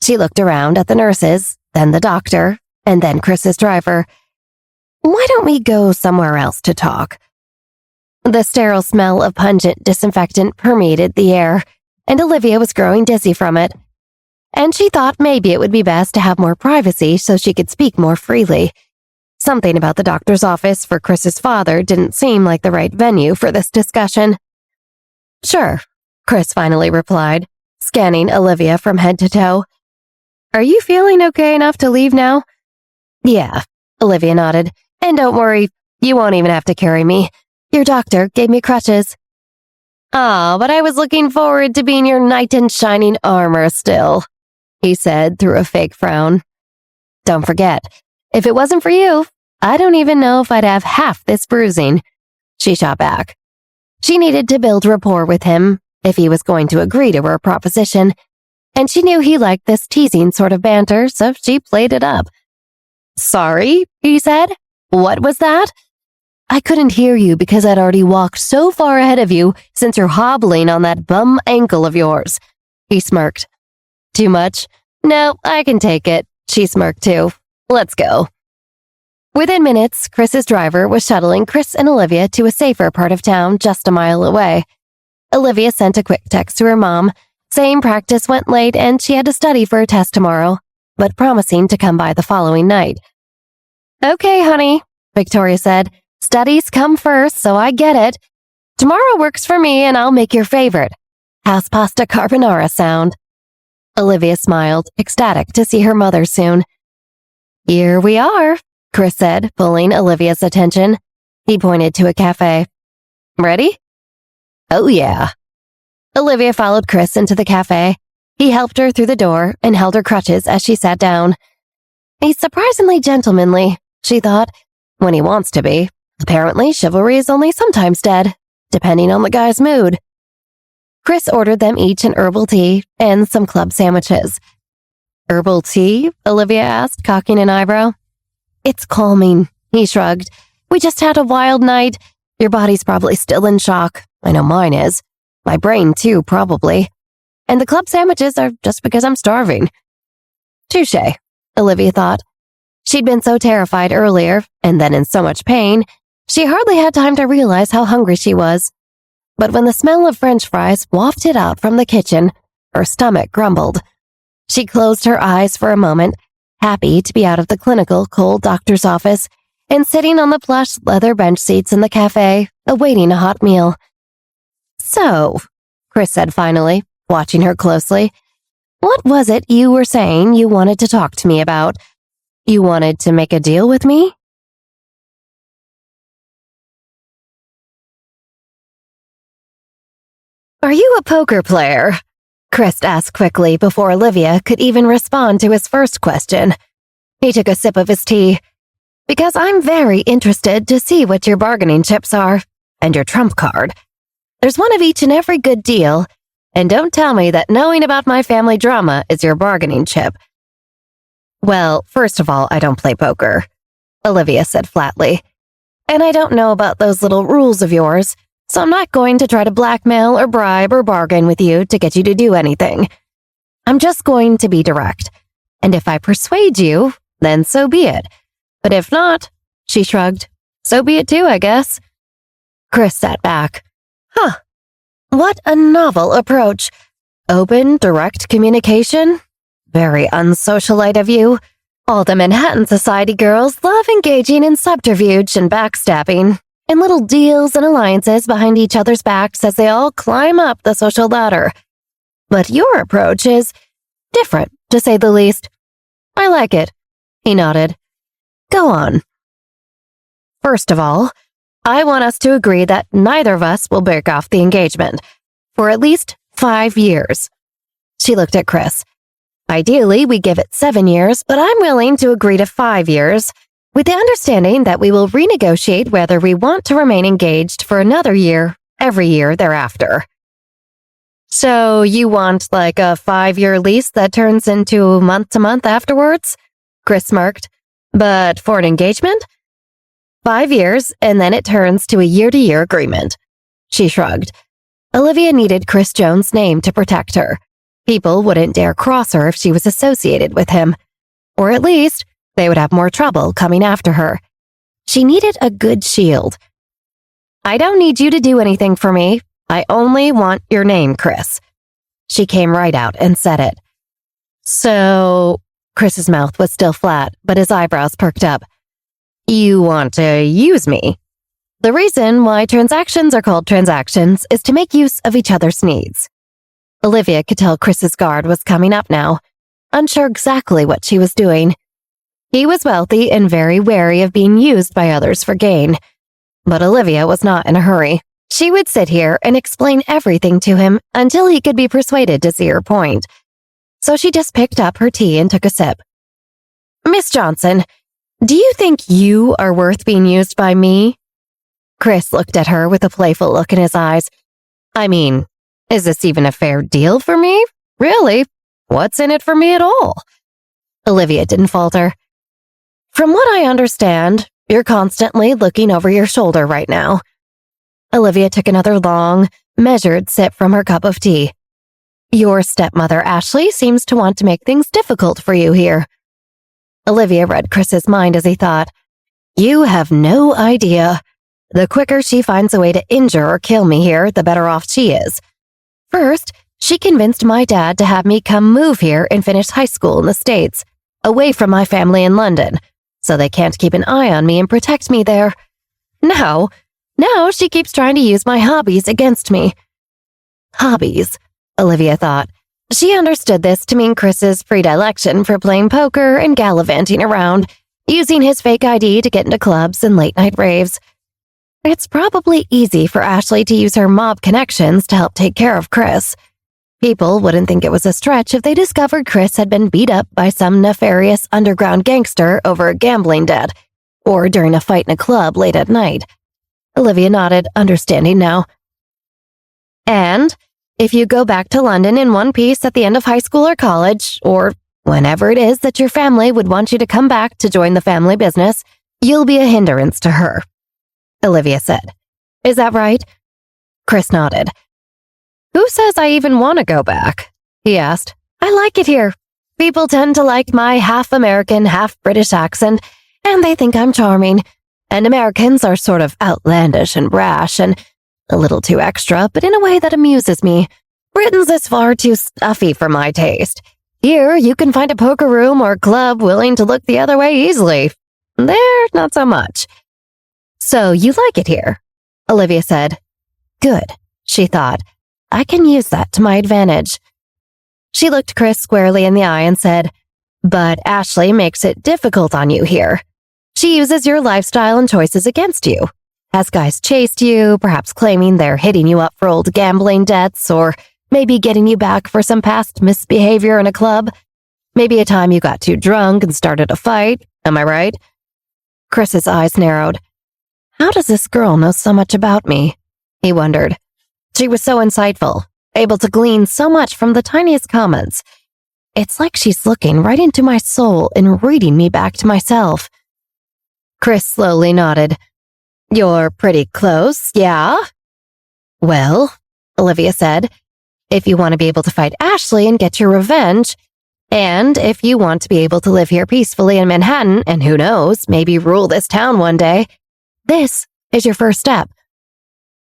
She looked around at the nurses, then the doctor, and then Chris's driver. Why don't we go somewhere else to talk? The sterile smell of pungent disinfectant permeated the air, and Olivia was growing dizzy from it. And she thought maybe it would be best to have more privacy so she could speak more freely. Something about the doctor's office for Chris's father didn't seem like the right venue for this discussion. Sure, Chris finally replied, scanning Olivia from head to toe. Are you feeling okay enough to leave now? Yeah, Olivia nodded. And don't worry, you won't even have to carry me. Your doctor gave me crutches. Ah, but I was looking forward to being your knight in shining armor still, he said through a fake frown. Don't forget, if it wasn't for you, I don't even know if I'd have half this bruising, she shot back. She needed to build rapport with him if he was going to agree to her proposition, and she knew he liked this teasing sort of banter, so she played it up. Sorry, he said. What was that? I couldn't hear you because I'd already walked so far ahead of you since you're hobbling on that bum ankle of yours, he smirked. Too much? No, I can take it, she smirked too. Let's go. Within minutes, Chris's driver was shuttling Chris and Olivia to a safer part of town just a mile away. Olivia sent a quick text to her mom, saying practice went late and she had to study for a test tomorrow, but promising to come by the following night. Okay, honey, Victoria said. Studies come first, so I get it. Tomorrow works for me and I'll make your favorite. How's pasta carbonara sound? Olivia smiled, ecstatic to see her mother soon. Here we are, Chris said, pulling Olivia's attention. He pointed to a cafe. Ready? Oh yeah. Olivia followed Chris into the cafe. He helped her through the door and held her crutches as she sat down. He's surprisingly gentlemanly, she thought, when he wants to be. Apparently, chivalry is only sometimes dead, depending on the guy's mood. Chris ordered them each an herbal tea and some club sandwiches. Herbal tea? Olivia asked, cocking an eyebrow. It's calming, he shrugged. We just had a wild night. Your body's probably still in shock. I know mine is. My brain, too, probably. And the club sandwiches are just because I'm starving. Touché, Olivia thought. She'd been so terrified earlier, and then in so much pain, she hardly had time to realize how hungry she was. But when the smell of French fries wafted out from the kitchen, her stomach grumbled. She closed her eyes for a moment, happy to be out of the clinical, cold doctor's office, and sitting on the plush leather bench seats in the cafe, awaiting a hot meal. "So," Chris said finally, watching her closely, "what was it you were saying you wanted to talk to me about? You wanted to make a deal with me?" "Are you a poker player?" Chris asked quickly before Olivia could even respond to his first question. He took a sip of his tea. "Because I'm very interested to see what your bargaining chips are, and your trump card. There's one of each in every good deal, and don't tell me that knowing about my family drama is your bargaining chip." "Well, first of all, I don't play poker," Olivia said flatly. "And I don't know about those little rules of yours, so I'm not going to try to blackmail or bribe or bargain with you to get you to do anything. I'm just going to be direct. And if I persuade you, then so be it. But if not," she shrugged, "so be it too, I guess." Chris sat back. Huh. What a novel approach. Open, direct communication? Very unsocialite of you. All the Manhattan Society girls love engaging in subterfuge and backstabbing, and little deals and alliances behind each other's backs as they all climb up the social ladder. But your approach is different, to say the least. I like it. He nodded. Go on. First of all, I want us to agree that neither of us will break off the engagement for at least 5 years. She looked at Chris. Ideally, we give it 7 years, but I'm willing to agree to 5 years, with the understanding that we will renegotiate whether we want to remain engaged for another year, every year thereafter. So you want like a 5-year lease that turns into month to month afterwards? Chris smirked. But for an engagement? 5 years, and then it turns to a year-to-year agreement. She shrugged. Olivia needed Chris Jones' name to protect her. People wouldn't dare cross her if she was associated with him. Or at least, they would have more trouble coming after her. She needed a good shield. I don't need you to do anything for me. I only want your name, Chris. She came right out and said it. So, Chris's mouth was still flat, but his eyebrows perked up. You want to use me? The reason why transactions are called transactions is to make use of each other's needs. Olivia could tell Chris's guard was coming up now, unsure exactly what she was doing. He was wealthy and very wary of being used by others for gain. But Olivia was not in a hurry. She would sit here and explain everything to him until he could be persuaded to see her point. So she just picked up her tea and took a sip. Miss Johnson, do you think you are worth being used by me? Chris looked at her with a playful look in his eyes. I mean, is this even a fair deal for me? Really? What's in it for me at all? Olivia didn't falter. From what I understand, you're constantly looking over your shoulder right now. Olivia took another long, measured sip from her cup of tea. Your stepmother, Ashley, seems to want to make things difficult for you here. Olivia read Chris's mind as he thought, You have no idea. The quicker she finds a way to injure or kill me here, the better off she is. First, she convinced my dad to have me come move here and finish high school in the States, away from my family in London, so they can't keep an eye on me and protect me there. Now she keeps trying to use my hobbies against me. Hobbies, Olivia thought. She understood this to mean Chris's predilection for playing poker and gallivanting around, using his fake ID to get into clubs and late-night raves. It's probably easy for Ashley to use her mob connections to help take care of Chris. People wouldn't think it was a stretch if they discovered Chris had been beat up by some nefarious underground gangster over a gambling debt, or during a fight in a club late at night. Olivia nodded, understanding now. And if you go back to London in one piece at the end of high school or college, or whenever it is that your family would want you to come back to join the family business, you'll be a hindrance to her, Olivia said. Is that right? Chris nodded. Who says I even want to go back? He asked. I like it here. People tend to like my half-American, half-British accent, and they think I'm charming. And Americans are sort of outlandish and brash and a little too extra, but in a way that amuses me. Britain's is far too stuffy for my taste. Here, you can find a poker room or club willing to look the other way easily. There, not so much. So you like it here? Olivia said. Good, she thought. I can use that to my advantage. She looked Chris squarely in the eye and said, But Ashley makes it difficult on you here. She uses your lifestyle and choices against you. Has guys chased you, perhaps claiming they're hitting you up for old gambling debts, or maybe getting you back for some past misbehavior in a club? Maybe a time you got too drunk and started a fight, am I right? Chris's eyes narrowed. How does this girl know so much about me? He wondered. She was so insightful, able to glean so much from the tiniest comments. It's like she's looking right into my soul and reading me back to myself. Chris slowly nodded. You're pretty close, yeah? Well, Olivia said, if you want to be able to fight Ashley and get your revenge, and if you want to be able to live here peacefully in Manhattan and who knows, maybe rule this town one day, this is your first step.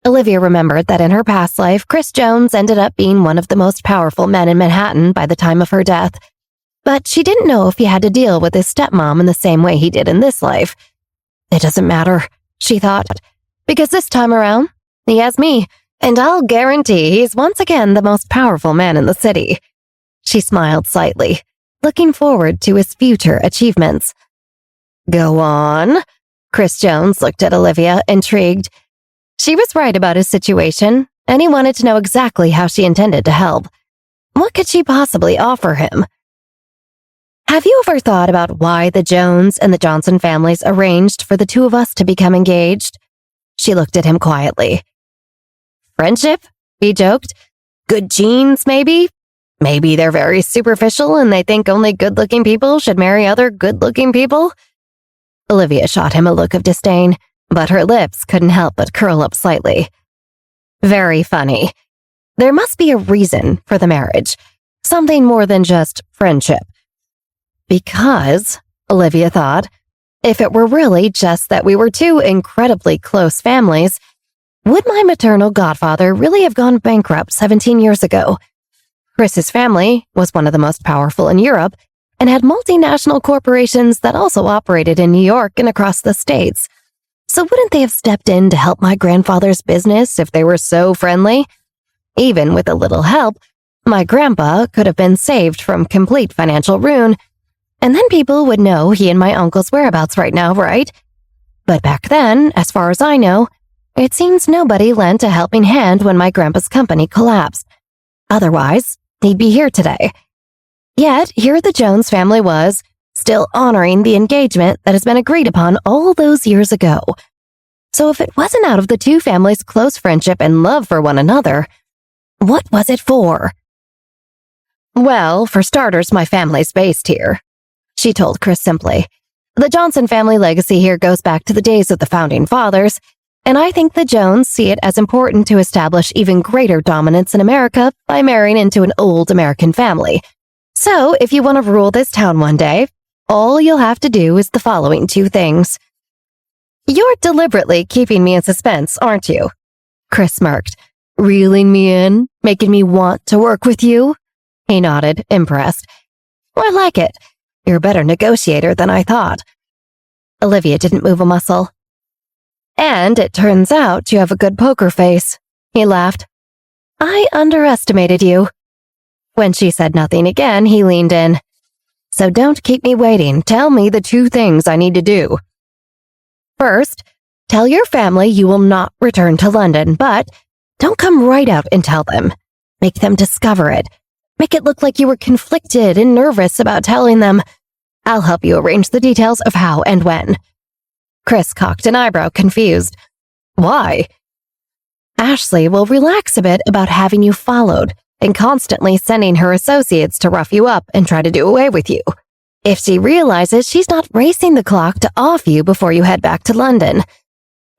Olivia remembered that in her past life, Chris Jones ended up being one of the most powerful men in Manhattan by the time of her death. But she didn't know if he had to deal with his stepmom in the same way he did in this life. It doesn't matter, she thought, because this time around, he has me, and I'll guarantee he's once again the most powerful man in the city. She smiled slightly, looking forward to his future achievements. Go on. Chris Jones looked at Olivia, intrigued. She was right about his situation, and he wanted to know exactly how she intended to help. What could she possibly offer him? Have you ever thought about why the Jones and the Johnson families arranged for the two of us to become engaged? She looked at him quietly. Friendship? He joked. Good genes, maybe? Maybe they're very superficial and they think only good-looking people should marry other good-looking people? Olivia shot him a look of disdain, but her lips couldn't help but curl up slightly. Very funny. There must be a reason for the marriage, something more than just friendship. Because, Olivia thought, if it were really just that we were two incredibly close families, would my maternal godfather really have gone bankrupt 17 years ago? Chris's family was one of the most powerful in Europe and had multinational corporations that also operated in New York and across the states. So wouldn't they have stepped in to help my grandfather's business if they were so friendly? Even with a little help, my grandpa could have been saved from complete financial ruin, and then people would know he and my uncle's whereabouts right now, right? But back then, as far as I know, it seems nobody lent a helping hand when my grandpa's company collapsed. Otherwise, he'd be here today. Yet, here the Jones family was, still honoring the engagement that has been agreed upon all those years ago. So if it wasn't out of the two families' close friendship and love for one another, what was it for? Well, for starters, my family's based here, she told Chris simply. The Johnson family legacy here goes back to the days of the founding fathers, and I think the Jones see it as important to establish even greater dominance in America by marrying into an old American family. So, if you want to rule this town one day, all you'll have to do is the following two things. You're deliberately keeping me in suspense, aren't you? Chris smirked. Reeling me in? Making me want to work with you? He nodded, impressed. I like it. You're a better negotiator than I thought. Olivia didn't move a muscle. And it turns out you have a good poker face. He laughed. I underestimated you. When she said nothing again, he leaned in. So don't keep me waiting. Tell me the two things I need to do. First, tell your family you will not return to London, but don't come right out and tell them. Make them discover it. Make it look like you were conflicted and nervous about telling them. I'll help you arrange the details of how and when. Chris cocked an eyebrow, confused. Why? Ashley will relax a bit about having you followed and constantly sending her associates to rough you up and try to do away with you. If she realizes she's not racing the clock to off you before you head back to London.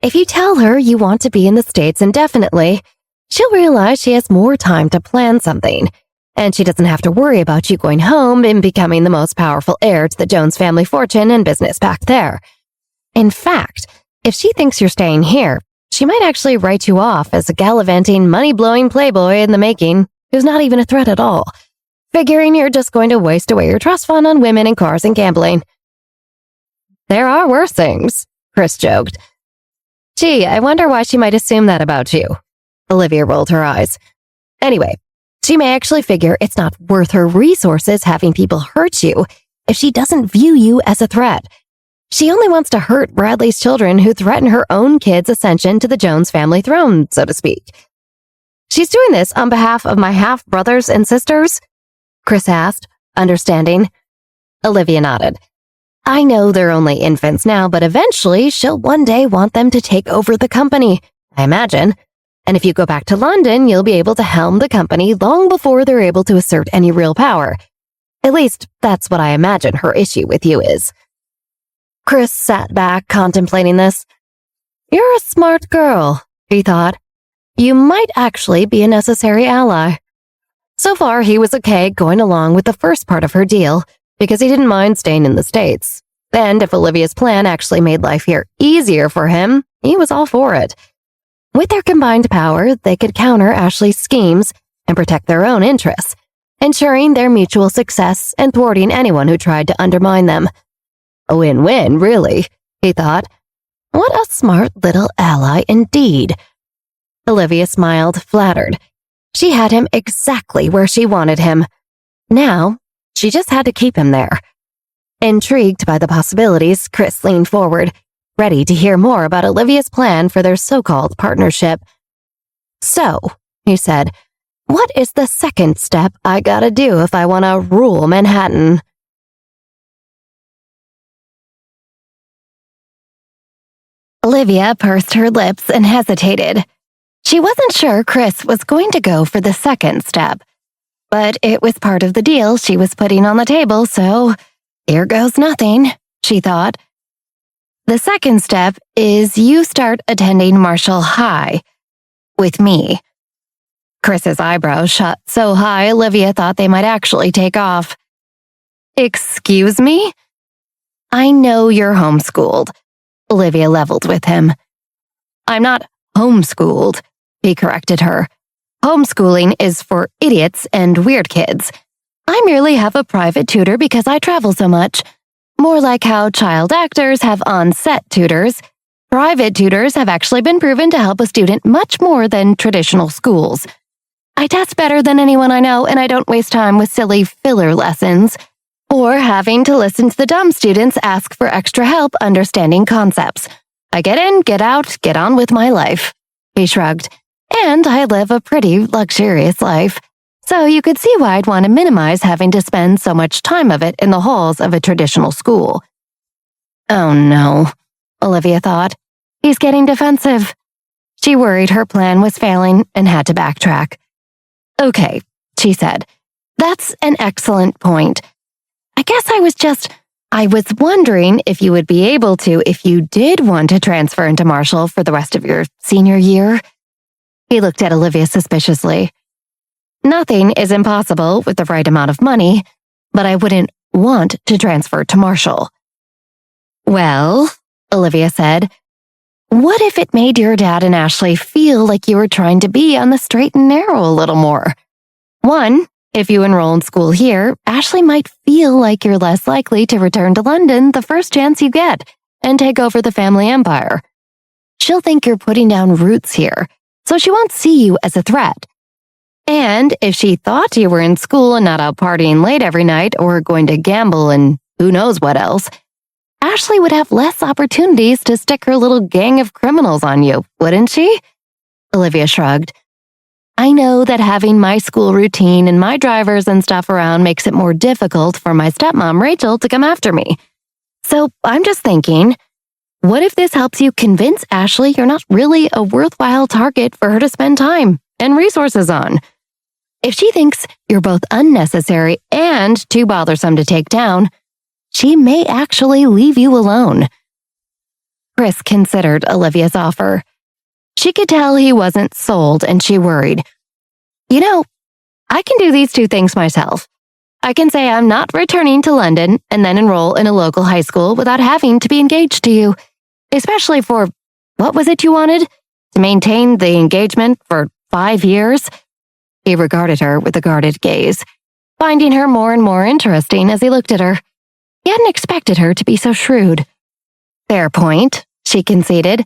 If you tell her you want to be in the States indefinitely, she'll realize she has more time to plan something, and she doesn't have to worry about you going home and becoming the most powerful heir to the Jones family fortune and business back there. In fact, if she thinks you're staying here, she might actually write you off as a gallivanting, money-blowing playboy in the making who's not even a threat at all, figuring you're just going to waste away your trust fund on women and cars and gambling. There are worse things, Chris joked. Gee, I wonder why she might assume that about you. Olivia rolled her eyes. Anyway, she may actually figure it's not worth her resources having people hurt you if she doesn't view you as a threat. She only wants to hurt Bradley's children who threaten her own kids' ascension to the Jones family throne, so to speak. She's doing this on behalf of my half-brothers and sisters? Chris asked, understanding. Olivia nodded. I know they're only infants now, but eventually she'll one day want them to take over the company, I imagine. And if you go back to London, you'll be able to helm the company long before they're able to assert any real power. At least, that's what I imagine her issue with you is. Chris sat back, contemplating this. You're a smart girl, he thought. You might actually be a necessary ally. So far, he was okay going along with the first part of her deal, because he didn't mind staying in the States. And if Olivia's plan actually made life here easier for him, he was all for it. With their combined power, they could counter Ashley's schemes and protect their own interests, ensuring their mutual success and thwarting anyone who tried to undermine them. A win-win, really, he thought. What a smart little ally indeed. Olivia smiled, flattered. She had him exactly where she wanted him. Now, she just had to keep him there. Intrigued by the possibilities, Chris leaned forward, ready to hear more about Olivia's plan for their so-called partnership. So, he said, what is the second step I gotta do if I want to rule Manhattan? Olivia pursed her lips and hesitated. She wasn't sure Chris was going to go for the second step, but it was part of the deal she was putting on the table, so here goes nothing, she thought. The second step is you start attending Marshall High with me. Chris's eyebrows shot so high Olivia thought they might actually take off. Excuse me? I know you're homeschooled. Olivia leveled with him. I'm not homeschooled, he corrected her. Homeschooling is for idiots and weird kids. I merely have a private tutor because I travel so much. More like how child actors have on-set tutors. Private tutors have actually been proven to help a student much more than traditional schools. I test better than anyone I know, and I don't waste time with silly filler lessons or having to listen to the dumb students ask for extra help understanding concepts. I get in, get out, get on with my life. He shrugged. And I live a pretty luxurious life. So you could see why I'd want to minimize having to spend so much time of it in the halls of a traditional school. Oh no, Olivia thought. He's getting defensive. She worried her plan was failing and had to backtrack. Okay, she said. That's an excellent point. I guess I was wondering if you would be able to if you did want to transfer into Marshall for the rest of your senior year. He looked at Olivia suspiciously. Nothing is impossible with the right amount of money, but I wouldn't want to transfer to Marshall. Well, Olivia said, what if it made your dad and Ashley feel like you were trying to be on the straight and narrow a little more? One, if you enroll in school here, Ashley might feel like you're less likely to return to London the first chance you get and take over the family empire. She'll think you're putting down roots here, so she won't see you as a threat. And if she thought you were in school and not out partying late every night or going to gamble and who knows what else, Ashley would have less opportunities to stick her little gang of criminals on you, wouldn't she? Olivia shrugged. I know that having my school routine and my drivers and stuff around makes it more difficult for my stepmom, Rachel, to come after me. So I'm just thinking, what if this helps you convince Ashley you're not really a worthwhile target for her to spend time and resources on? If she thinks you're both unnecessary and too bothersome to take down, she may actually leave you alone. Chris considered Olivia's offer. She could tell he wasn't sold and she worried. You know, I can do these two things myself. I can say I'm not returning to London and then enroll in a local high school without having to be engaged to you. Especially for, what was it you wanted? To maintain the engagement for 5 years? He regarded her with a guarded gaze, finding her more and more interesting as he looked at her. He hadn't expected her to be so shrewd. Fair point, she conceded.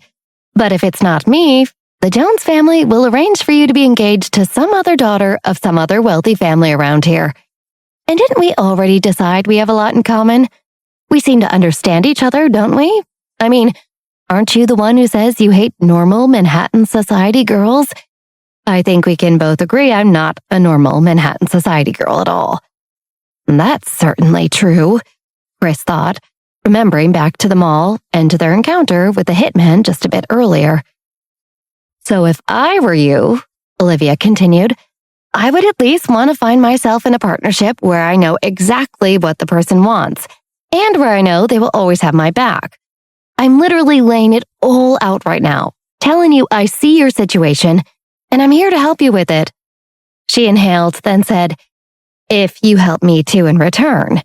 But if it's not me, the Jones family will arrange for you to be engaged to some other daughter of some other wealthy family around here. And didn't we already decide we have a lot in common? We seem to understand each other, don't we? I mean, aren't you the one who says you hate normal Manhattan society girls? I think we can both agree I'm not a normal Manhattan society girl at all. That's certainly true, Chris thought, remembering back to the mall and to their encounter with the hitman just a bit earlier. So if I were you, Olivia continued, I would at least want to find myself in a partnership where I know exactly what the person wants, and where I know they will always have my back. I'm literally laying it all out right now, telling you I see your situation, and I'm here to help you with it. She inhaled, then said, if you help me too in return.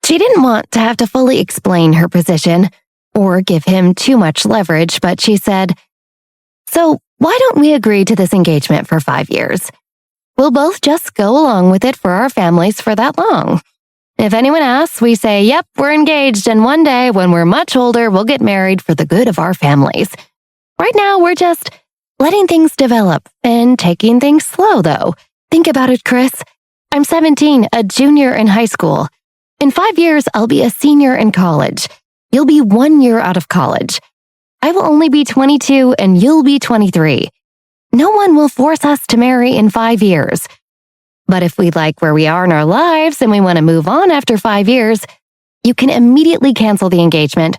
She didn't want to have to fully explain her position, or give him too much leverage, but she said, so why don't we agree to this engagement for 5 years? We'll both just go along with it for our families for that long. If anyone asks, we say, yep, we're engaged, and one day when we're much older, we'll get married for the good of our families. Right now, we're just letting things develop and taking things slow, though. Think about it, Chris. I'm 17, a junior in high school. In 5 years, I'll be a senior in college. You'll be 1 year out of college. I will only be 22 and you'll be 23. No one will force us to marry in 5 years. But if we like where we are in our lives and we want to move on after 5 years, you can immediately cancel the engagement.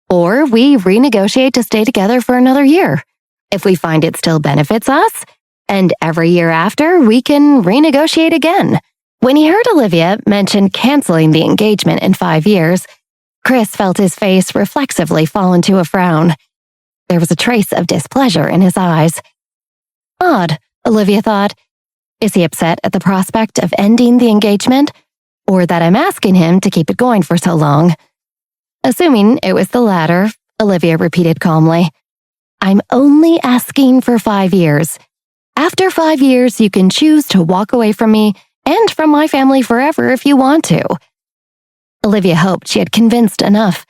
Or we renegotiate to stay together for another year. If we find it still benefits us, and every year after, we can renegotiate again. When he heard Olivia mention canceling the engagement in 5 years, Chris felt his face reflexively fall into a frown. There was a trace of displeasure in his eyes. Odd, Olivia thought. Is he upset at the prospect of ending the engagement, or that I'm asking him to keep it going for so long? Assuming it was the latter, Olivia repeated calmly, I'm only asking for 5 years. After 5 years, you can choose to walk away from me and from my family forever if you want to. Olivia hoped she had convinced enough.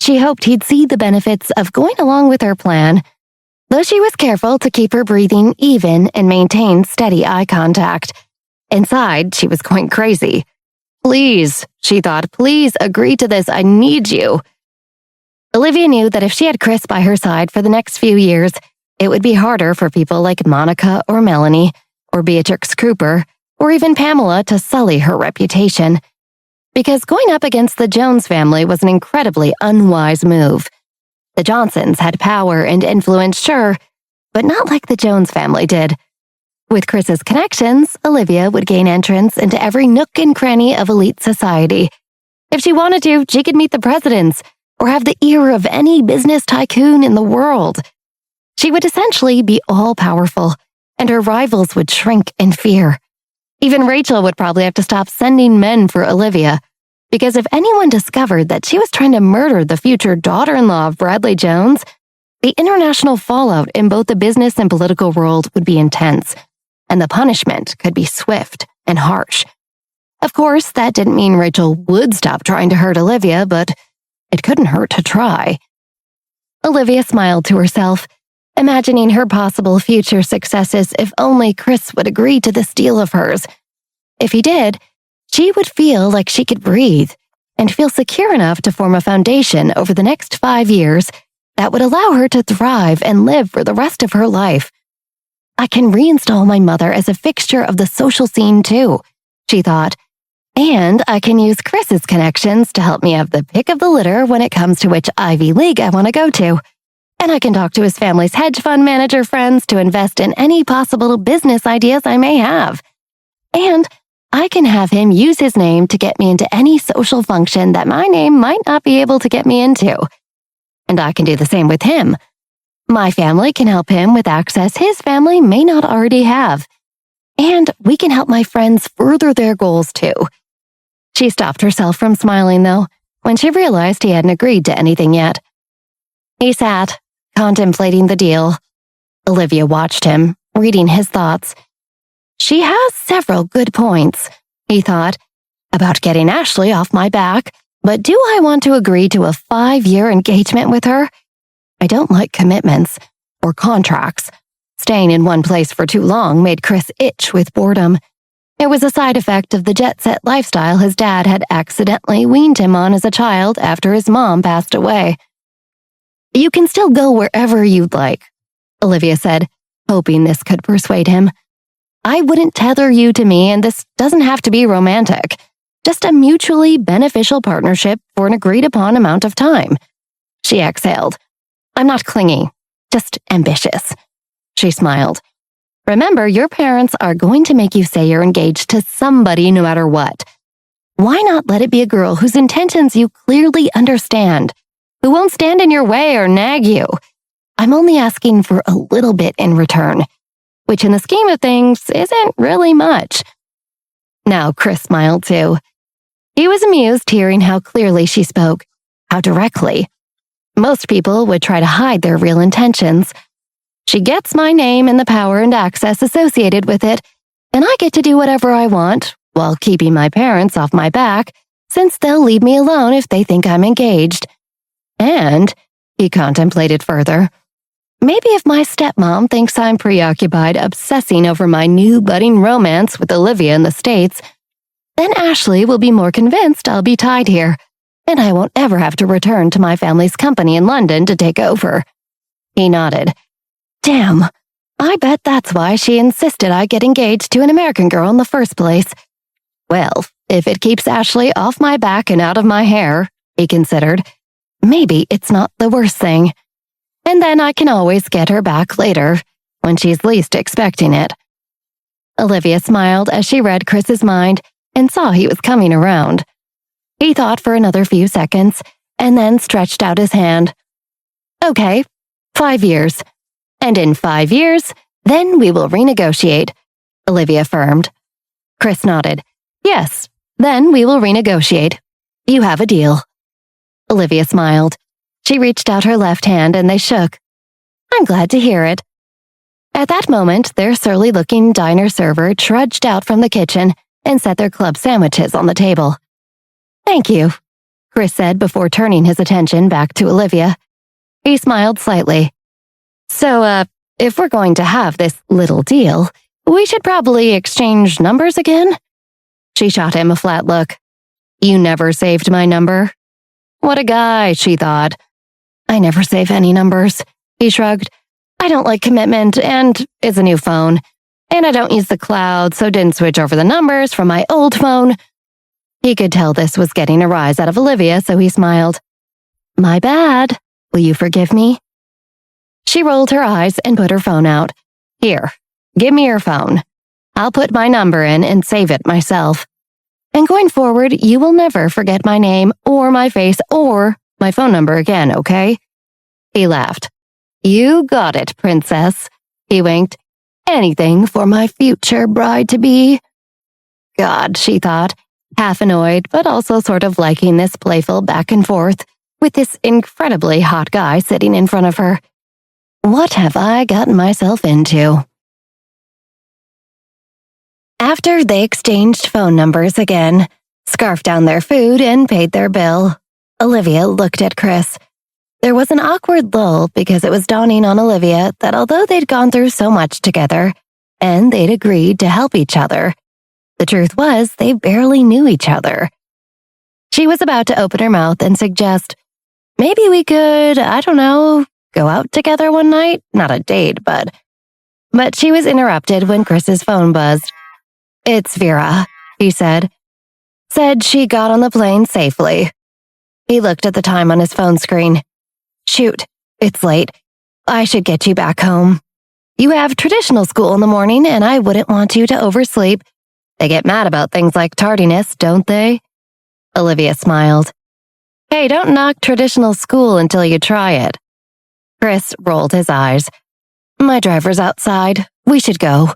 She hoped he'd see the benefits of going along with her plan, though she was careful to keep her breathing even and maintain steady eye contact. Inside, she was going crazy. Please, she thought, please agree to this. I need you. Olivia knew that if she had Chris by her side for the next few years, it would be harder for people like Monica or Melanie, or Beatrix Cooper, or even Pamela to sully her reputation. Because going up against the Jones family was an incredibly unwise move. The Johnsons had power and influence, sure, but not like the Jones family did. With Chris's connections, Olivia would gain entrance into every nook and cranny of elite society. If she wanted to, she could meet the presidents, or have the ear of any business tycoon in the world. She would essentially be all-powerful, and her rivals would shrink in fear. Even Rachel would probably have to stop sending men for Olivia, because if anyone discovered that she was trying to murder the future daughter-in-law of Bradley Jones, the international fallout in both the business and political world would be intense, and the punishment could be swift and harsh. Of course, that didn't mean Rachel would stop trying to hurt Olivia, but it couldn't hurt to try. Olivia smiled to herself, imagining her possible future successes if only Chris would agree to this deal of hers. If he did, she would feel like she could breathe and feel secure enough to form a foundation over the next 5 years that would allow her to thrive and live for the rest of her life. I can reinstall my mother as a fixture of the social scene too, she thought, and I can use Chris's connections to help me have the pick of the litter when it comes to which Ivy League I want to go to. And I can talk to his family's hedge fund manager friends to invest in any possible business ideas I may have. And I can have him use his name to get me into any social function that my name might not be able to get me into. And I can do the same with him. My family can help him with access his family may not already have. And we can help my friends further their goals too. She stopped herself from smiling, though, when she realized he hadn't agreed to anything yet. He sat, contemplating the deal. Olivia watched him, reading his thoughts. She has several good points, he thought, about getting Ashley off my back, But do I want to agree to a 5-year engagement with her? I don't like commitments or contracts. Staying in one place for too long made Chris itch with boredom. It was a side effect of the jet-set lifestyle his dad had accidentally weaned him on as a child after his mom passed away. You can still go wherever you'd like, Olivia said, hoping this could persuade him. I wouldn't tether you to me, and this doesn't have to be romantic. Just a mutually beneficial partnership for an agreed-upon amount of time. She exhaled. I'm not clingy, just ambitious. She smiled. Remember, your parents are going to make you say you're engaged to somebody no matter what. Why not let it be a girl whose intentions you clearly understand, who won't stand in your way or nag you? I'm only asking for a little bit in return, which in the scheme of things isn't really much. Now Chris smiled too. He was amused hearing how clearly she spoke, how directly. Most people would try to hide their real intentions. She gets my name and the power and access associated with it, and I get to do whatever I want while keeping my parents off my back, since they'll leave me alone if they think I'm engaged. And, he contemplated further, maybe if my stepmom thinks I'm preoccupied obsessing over my new budding romance with Olivia in the States, then Ashley will be more convinced I'll be tied here, and I won't ever have to return to my family's company in London to take over. He nodded. Damn, I bet that's why she insisted I get engaged to an American girl in the first place. Well, if it keeps Ashley off my back and out of my hair, he considered, maybe it's not the worst thing. And then I can always get her back later, when she's least expecting it. Olivia smiled as she read Chris's mind and saw he was coming around. He thought for another few seconds and then stretched out his hand. Okay, 5 years. And in 5 years, then we will renegotiate, Olivia affirmed. Chris nodded. Yes, then we will renegotiate. You have a deal. Olivia smiled. She reached out her left hand and they shook. I'm glad to hear it. At that moment, their surly-looking diner server trudged out from the kitchen and set their club sandwiches on the table. Thank you, Chris said before turning his attention back to Olivia. He smiled slightly. So, if we're going to have this little deal, we should probably exchange numbers again? She shot him a flat look. You never saved my number? What a guy, she thought. I never save any numbers, he shrugged. I don't like commitment, and it's a new phone. And I don't use the cloud, so didn't switch over the numbers from my old phone. He could tell this was getting a rise out of Olivia, so he smiled. My bad. Will you forgive me? She rolled her eyes and put her phone out. Here, give me your phone. I'll put my number in and save it myself. And going forward, you will never forget my name or my face or my phone number again, okay? He laughed. You got it, princess. He winked. Anything for my future bride-to-be. God, she thought, half annoyed, but also sort of liking this playful back and forth with this incredibly hot guy sitting in front of her. What have I gotten myself into? After they exchanged phone numbers again, scarfed down their food, and paid their bill, Olivia looked at Chris. There was an awkward lull because it was dawning on Olivia that although they'd gone through so much together, and they'd agreed to help each other, the truth was they barely knew each other. She was about to open her mouth and suggest, maybe we could, I don't know, go out together one night? Not a date, but she was interrupted when Chris's phone buzzed. It's Vera, he said. Said she got on the plane safely. He looked at the time on his phone screen. Shoot, it's late. I should get you back home. You have traditional school in the morning, and I wouldn't want you to oversleep. They get mad about things like tardiness, don't they? Olivia smiled. Hey, don't knock traditional school until you try it. Chris rolled his eyes. My driver's outside. We should go.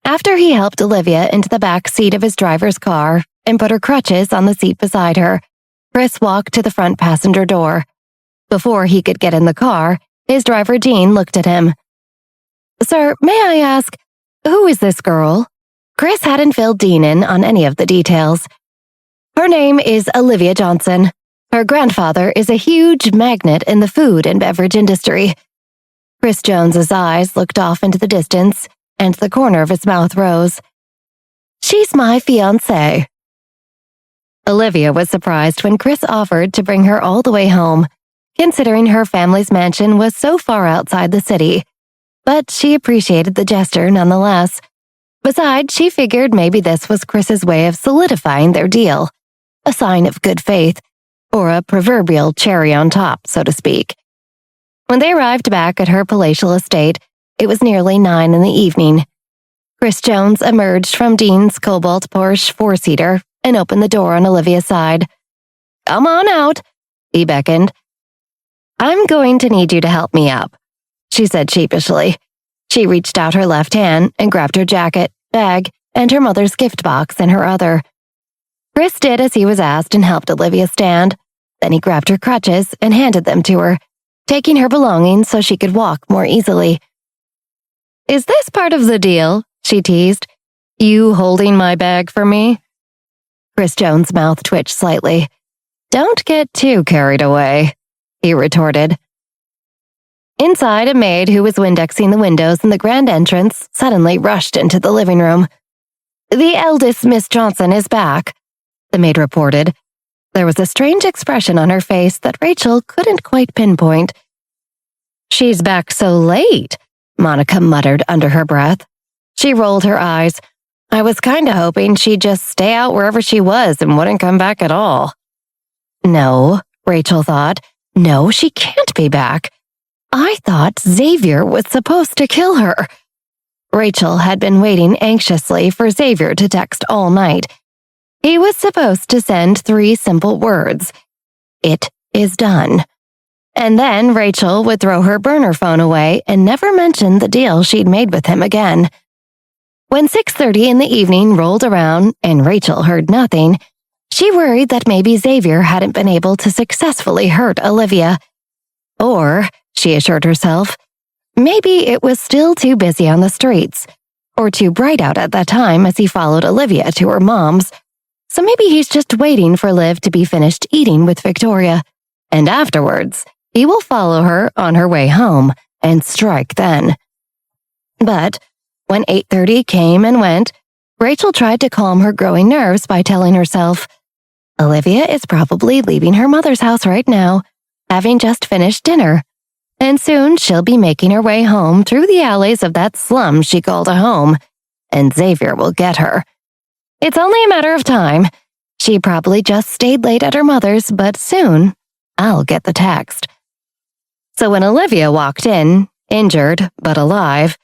After he helped Olivia into the back seat of his driver's car and put her crutches on the seat beside her, Chris walked to the front passenger door. Before he could get in the car, his driver Dean looked at him. Sir, may I ask, who is this girl? Chris hadn't filled Dean in on any of the details. Her name is Olivia Johnson. Her grandfather is a huge magnate in the food and beverage industry. Chris Jones's eyes looked off into the distance, and the corner of his mouth rose. She's my fiancée. Olivia was surprised when Chris offered to bring her all the way home, considering her family's mansion was so far outside the city. But she appreciated the gesture nonetheless. Besides, she figured maybe this was Chris's way of solidifying their deal, a sign of good faith, or a proverbial cherry on top, so to speak. When they arrived back at her palatial estate, it was nearly 9 in the evening. Chris Jones emerged from Dean's Cobalt Porsche four-seater and opened the door on Olivia's side. "Come on out," he beckoned. "I'm going to need you to help me up," she said sheepishly. She reached out her left hand and grabbed her jacket, bag, and her mother's gift box in her other. Chris did as he was asked and helped Olivia stand. Then he grabbed her crutches and handed them to her, taking her belongings so she could walk more easily. "Is this part of the deal?" she teased. "You holding my bag for me?" Chris Jones' mouth twitched slightly. "Don't get too carried away," he retorted. Inside, a maid who was Windexing the windows in the grand entrance suddenly rushed into the living room. "The eldest Miss Johnson is back," the maid reported. There was a strange expression on her face that Rachel couldn't quite pinpoint. "She's back so late," Monica muttered under her breath. She rolled her eyes. "I was kinda hoping she'd just stay out wherever she was and wouldn't come back at all." No, Rachel thought. No, she can't be back. I thought Xavier was supposed to kill her. Rachel had been waiting anxiously for Xavier to text all night. He was supposed to send 3 simple words. "It is done." And then Rachel would throw her burner phone away and never mention the deal she'd made with him again. When 6:30 in the evening rolled around and Rachel heard nothing, she worried that maybe Xavier hadn't been able to successfully hurt Olivia. Or, she assured herself, maybe it was still too busy on the streets, or too bright out at that time as he followed Olivia to her mom's. So maybe he's just waiting for Liv to be finished eating with Victoria, and afterwards, he will follow her on her way home and strike then. But when 8:30 came and went, Rachel tried to calm her growing nerves by telling herself, Olivia is probably leaving her mother's house right now, having just finished dinner, and soon she'll be making her way home through the alleys of that slum she called a home, and Xavier will get her. It's only a matter of time. She probably just stayed late at her mother's, but soon I'll get the text. So when Olivia walked in, injured but alive,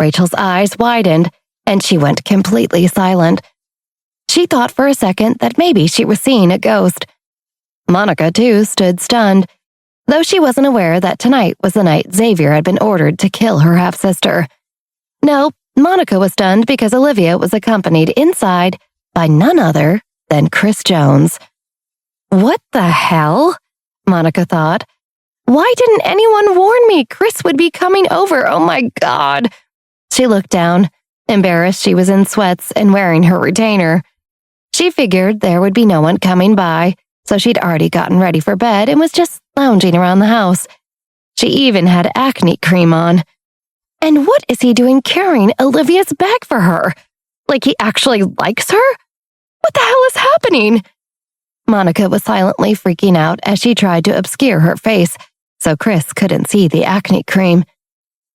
Rachel's eyes widened and she went completely silent. She thought for a second that maybe she was seeing a ghost. Monica, too, stood stunned, though she wasn't aware that tonight was the night Xavier had been ordered to kill her half-sister. No, Monica was stunned because Olivia was accompanied inside by none other than Chris Jones. What the hell? Monica thought. Why didn't anyone warn me Chris would be coming over? Oh my God. She looked down, embarrassed she was in sweats and wearing her retainer. She figured there would be no one coming by, so she'd already gotten ready for bed and was just lounging around the house. She even had acne cream on. And what is he doing carrying Olivia's bag for her? Like he actually likes her? What the hell is happening? Monica was silently freaking out as she tried to obscure her face, so Chris couldn't see the acne cream.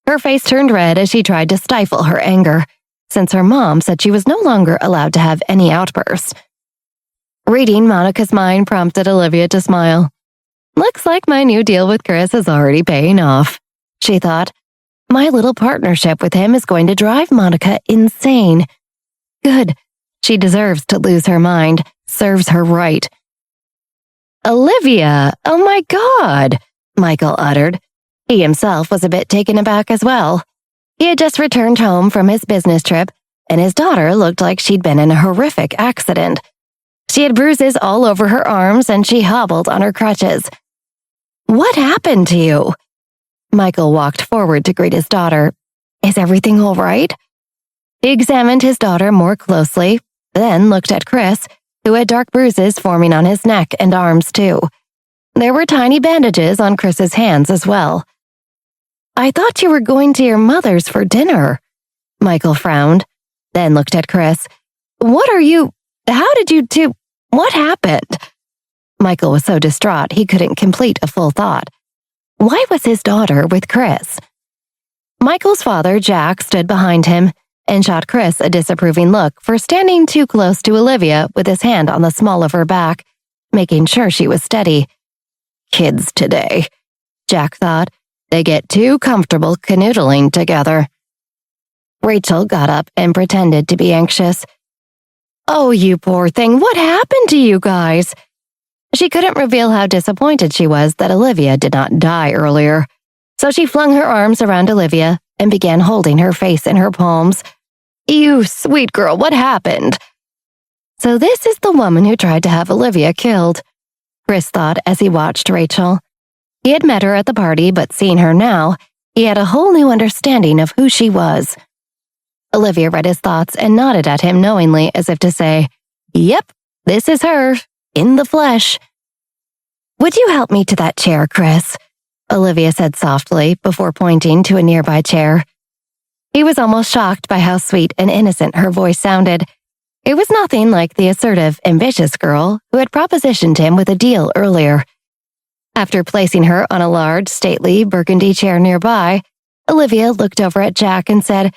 Her face turned red as she tried to stifle her anger, since her mom said she was no longer allowed to have any outbursts. Reading Monica's mind prompted Olivia to smile. Looks like my new deal with Chris is already paying off, she thought. My little partnership with him is going to drive Monica insane. Good. She deserves to lose her mind. Serves her right. Olivia, oh my God, Michael uttered. He himself was a bit taken aback as well. He had just returned home from his business trip, and his daughter looked like she'd been in a horrific accident. She had bruises all over her arms, and she hobbled on her crutches. What happened to you? Michael walked forward to greet his daughter. Is everything all right? He examined his daughter more closely, then looked at Chris, who had dark bruises forming on his neck and arms too. There were tiny bandages on Chris's hands as well. "I thought you were going to your mother's for dinner." Michael frowned, then looked at Chris. How did you two, what happened?" Michael was so distraught he couldn't complete a full thought. Why was his daughter with Chris? Michael's father, Jack, stood behind him and shot Chris a disapproving look for standing too close to Olivia with his hand on the small of her back, making sure she was steady. "Kids today," Jack thought. "They get too comfortable canoodling together." Rachel got up and pretended to be anxious. "Oh, you poor thing, what happened to you guys?" She couldn't reveal how disappointed she was that Olivia did not die earlier, so she flung her arms around Olivia and began holding her face in her palms. "You sweet girl, what happened?" So this is the woman who tried to have Olivia killed, Chris thought as he watched Rachel. He had met her at the party, but seeing her now, he had a whole new understanding of who she was. Olivia read his thoughts and nodded at him knowingly as if to say, "Yep, this is her, in the flesh." "Would you help me to that chair, Chris?" Olivia said softly before pointing to a nearby chair. He was almost shocked by how sweet and innocent her voice sounded. It was nothing like the assertive, ambitious girl who had propositioned him with a deal earlier. After placing her on a large, stately burgundy chair nearby, Olivia looked over at Jack and said,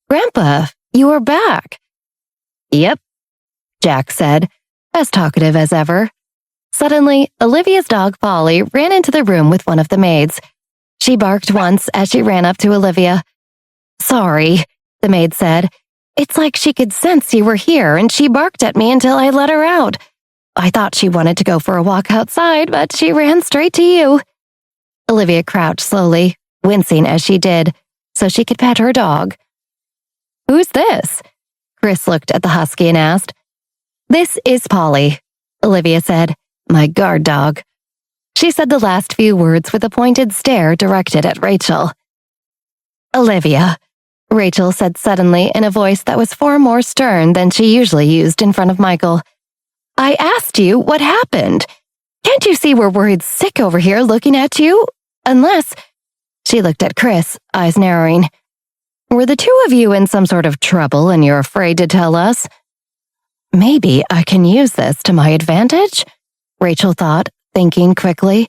"Grandpa, you are back." "Yep," Jack said, as talkative as ever. Suddenly, Olivia's dog Polly ran into the room with one of the maids. She barked once as she ran up to Olivia. "Sorry," the maid said. "It's like she could sense you were here and she barked at me until I let her out. I thought she wanted to go for a walk outside, but she ran straight to you." Olivia crouched slowly, wincing as she did, so she could pet her dog. "Who's this?" Chris looked at the husky and asked. "This is Polly," Olivia said, "my guard dog." She said the last few words with a pointed stare directed at Rachel. "Olivia," Rachel said suddenly in a voice that was far more stern than she usually used in front of Michael. "I asked you what happened. Can't you see we're worried sick over here looking at you? Unless—" She looked at Chris, eyes narrowing. "Were the two of you in some sort of trouble and you're afraid to tell us?" Maybe I can use this to my advantage, Rachel thought, thinking quickly.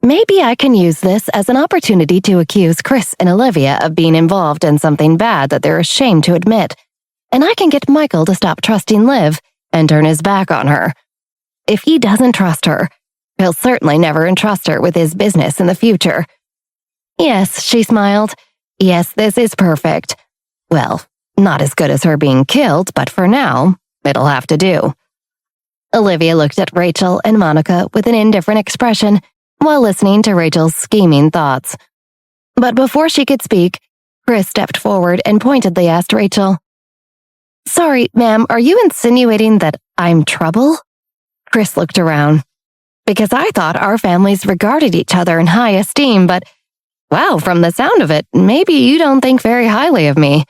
Maybe I can use this as an opportunity to accuse Chris and Olivia of being involved in something bad that they're ashamed to admit, and I can get Michael to stop trusting Liv and turn his back on her. If he doesn't trust her, he'll certainly never entrust her with his business in the future. Yes, she smiled. Yes, this is perfect. Well, not as good as her being killed, but for now, it'll have to do. Olivia looked at Rachel and Monica with an indifferent expression while listening to Rachel's scheming thoughts. But before she could speak, Chris stepped forward and pointedly asked Rachel, "Sorry, ma'am, are you insinuating that I'm trouble?" Chris looked around. "Because I thought our families regarded each other in high esteem, but wow, from the sound of it, maybe you don't think very highly of me."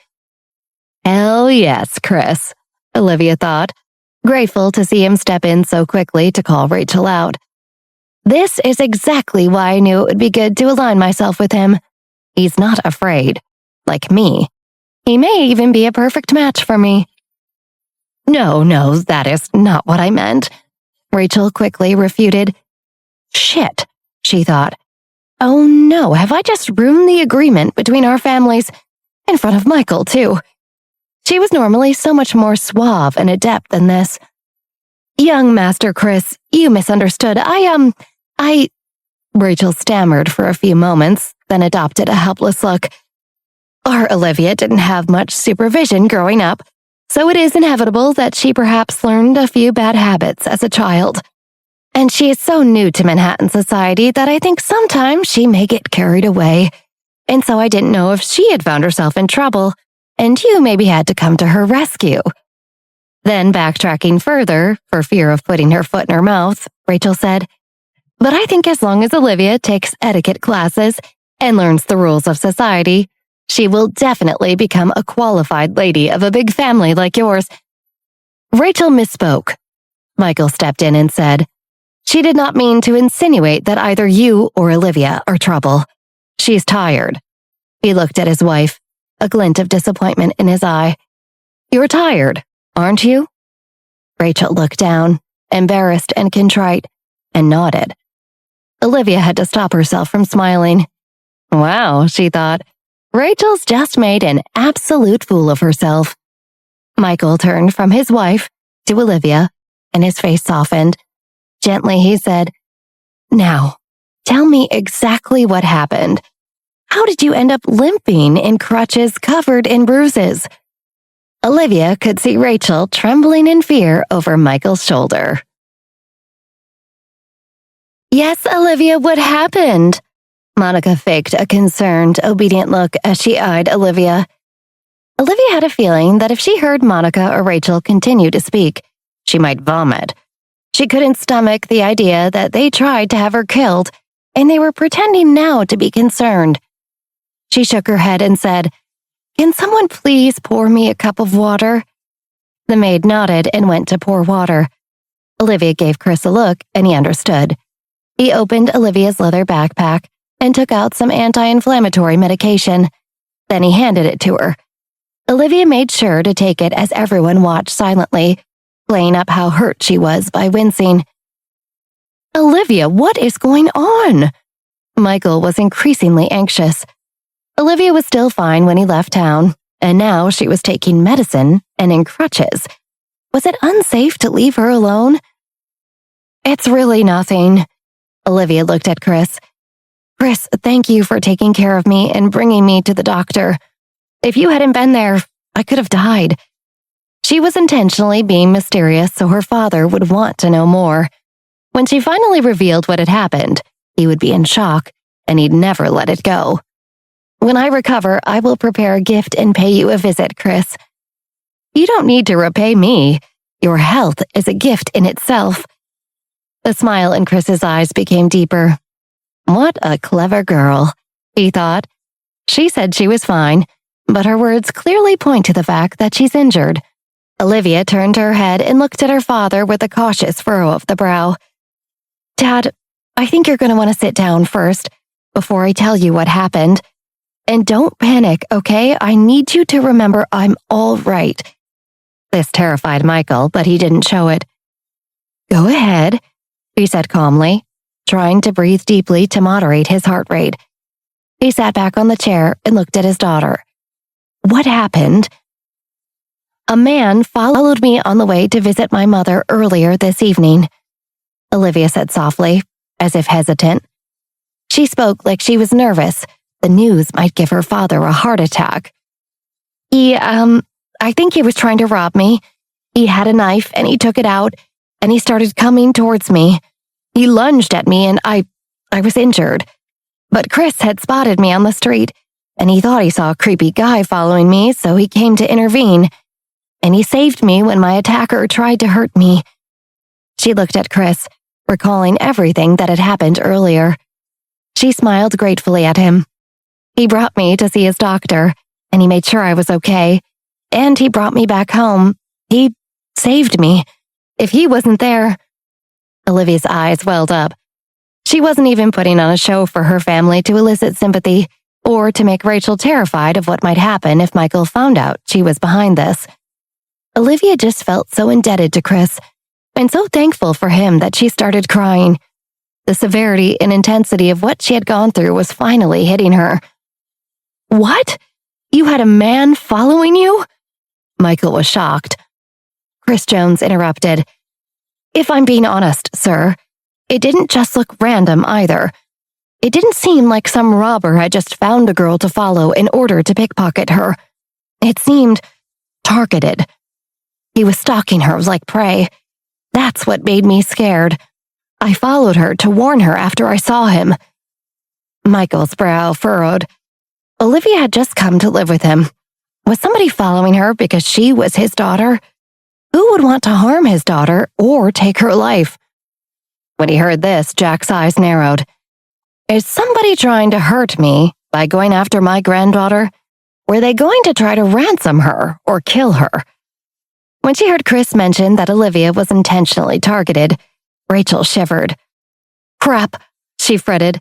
Hell yes, Chris, Olivia thought, grateful to see him step in so quickly to call Rachel out. This is exactly why I knew it would be good to align myself with him. He's not afraid, like me. He may even be a perfect match for me. No, that is not what I meant, Rachel quickly refuted. Shit, she thought. Oh no, have I just ruined the agreement between our families? In front of Michael, too. She was normally so much more suave and adept than this. Young Master Chris, you misunderstood. Rachel stammered for a few moments, then adopted a helpless look. Our Olivia didn't have much supervision growing up, so it is inevitable that she perhaps learned a few bad habits as a child. And she is so new to Manhattan society that I think sometimes she may get carried away. And so I didn't know if she had found herself in trouble, and you maybe had to come to her rescue. Then backtracking further, for fear of putting her foot in her mouth, Rachel said, But I think as long as Olivia takes etiquette classes and learns the rules of society, she will definitely become a qualified lady of a big family like yours. Rachel misspoke. Michael stepped in and said, "She did not mean to insinuate that either you or Olivia are trouble. She's tired." He looked at his wife, a glint of disappointment in his eye. "You're tired, aren't you?" Rachel looked down, embarrassed and contrite, and nodded. Olivia had to stop herself from smiling. Wow, she thought, Rachel's just made an absolute fool of herself. Michael turned from his wife to Olivia, and his face softened. Gently, he said, "Now, tell me exactly what happened. How did you end up limping in crutches covered in bruises?" Olivia could see Rachel trembling in fear over Michael's shoulder. "Yes, Olivia, what happened?" Monica faked a concerned, obedient look as she eyed Olivia. Olivia had a feeling that if she heard Monica or Rachel continue to speak, she might vomit. She couldn't stomach the idea that they tried to have her killed, and they were pretending now to be concerned. She shook her head and said, "Can someone please pour me a cup of water?" The maid nodded and went to pour water. Olivia gave Chris a look, and he understood. He opened Olivia's leather backpack and took out some anti-inflammatory medication. Then he handed it to her. Olivia made sure to take it as everyone watched silently, playing up how hurt she was by wincing. "Olivia, what is going on?" Michael was increasingly anxious. Olivia was still fine when he left town, and now she was taking medicine and in crutches. Was it unsafe to leave her alone? "It's really nothing." Olivia looked at Chris. "Chris, thank you for taking care of me and bringing me to the doctor. If you hadn't been there, I could have died." She was intentionally being mysterious so her father would want to know more. When she finally revealed what had happened, he would be in shock, and he'd never let it go. "When I recover, I will prepare a gift and pay you a visit, Chris." "You don't need to repay me. Your health is a gift in itself." The smile in Chris's eyes became deeper. What a clever girl, he thought. She said she was fine, but her words clearly point to the fact that she's injured. Olivia turned her head and looked at her father with a cautious furrow of the brow. "Dad, I think you're going to want to sit down first, before I tell you what happened. And don't panic, okay? I need you to remember I'm all right." This terrified Michael, but he didn't show it. "Go ahead," he said calmly, trying to breathe deeply to moderate his heart rate. He sat back on the chair and looked at his daughter. "What happened?" "A man followed me on the way to visit my mother earlier this evening," Olivia said softly, as if hesitant. She spoke like she was nervous. The news might give her father a heart attack. I think he was trying to rob me. He had a knife and he took it out, and he started coming towards me. He lunged at me and I was injured. But Chris had spotted me on the street, and he thought he saw a creepy guy following me, so he came to intervene. And he saved me when my attacker tried to hurt me." She looked at Chris, recalling everything that had happened earlier. She smiled gratefully at him. "He brought me to see his doctor, and he made sure I was okay. And he brought me back home. He saved me. If he wasn't there..." Olivia's eyes welled up. She wasn't even putting on a show for her family to elicit sympathy, or to make Rachel terrified of what might happen if Michael found out she was behind this. Olivia just felt so indebted to Chris, and so thankful for him that she started crying. The severity and intensity of what she had gone through was finally hitting her. "What? You had a man following you?" Michael was shocked. Chris Jones interrupted. "If I'm being honest, sir, it didn't just look random either. It didn't seem like some robber had just found a girl to follow in order to pickpocket her. It seemed targeted. He was stalking her like prey. That's what made me scared. I followed her to warn her after I saw him." Michael's brow furrowed. Olivia had just come to live with him. Was somebody following her because she was his daughter? Who would want to harm his daughter or take her life? When he heard this, Jack's eyes narrowed. Is somebody trying to hurt me by going after my granddaughter? Were they going to try to ransom her or kill her? When she heard Chris mention that Olivia was intentionally targeted, Rachel shivered. Crap, she fretted.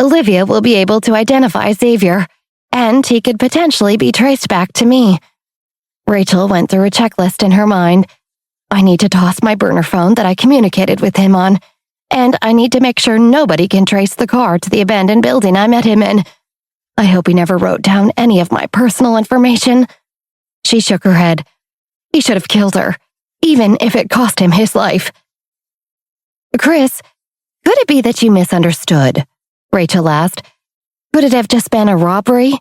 Olivia will be able to identify Xavier, and he could potentially be traced back to me. Rachel went through a checklist in her mind. I need to toss my burner phone that I communicated with him on, and I need to make sure nobody can trace the car to the abandoned building I met him in. I hope he never wrote down any of my personal information. She shook her head. He should have killed her, even if it cost him his life. Chris, could it be that you misunderstood? Rachel asked. Could it have just been a robbery?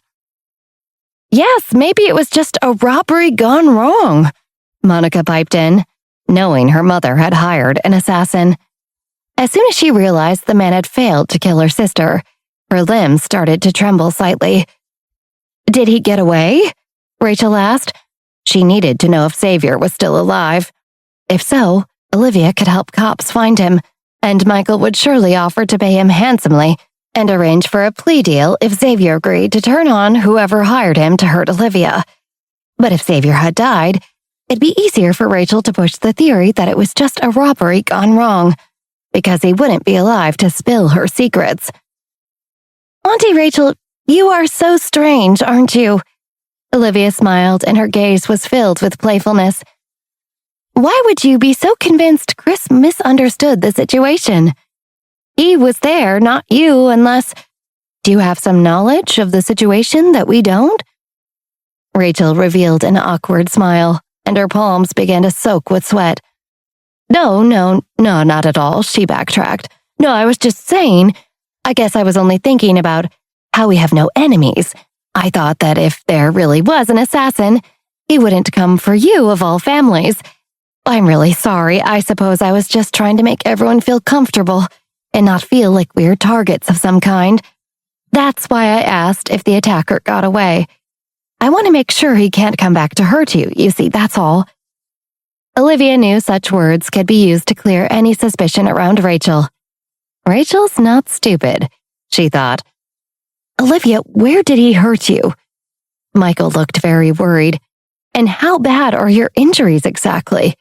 Yes, maybe it was just a robbery gone wrong, Monica piped in, knowing her mother had hired an assassin. As soon as she realized the man had failed to kill her sister, her limbs started to tremble slightly. Did he get away? Rachel asked. She needed to know if Xavier was still alive. If so, Olivia could help cops find him, and Michael would surely offer to pay him handsomely and arrange for a plea deal if Xavier agreed to turn on whoever hired him to hurt Olivia. But if Xavier had died, it'd be easier for Rachel to push the theory that it was just a robbery gone wrong, because he wouldn't be alive to spill her secrets. Auntie Rachel, you are so strange, aren't you? Olivia smiled, and her gaze was filled with playfulness. Why would you be so convinced Chris misunderstood the situation? He was there, not you, unless... Do you have some knowledge of the situation that we don't? Rachel revealed an awkward smile, and her palms began to soak with sweat. No, not at all, she backtracked. No, I was just saying, I guess I was only thinking about how we have no enemies. I thought that if there really was an assassin, he wouldn't come for you of all families. I'm really sorry. I suppose I was just trying to make everyone feel comfortable and not feel like we're targets of some kind. That's why I asked if the attacker got away. I want to make sure he can't come back to hurt you, you see, that's all. Olivia knew such words could be used to clear any suspicion around Rachel. Rachel's not stupid, she thought. Olivia, where did he hurt you? Michael looked very worried. And how bad are your injuries exactly?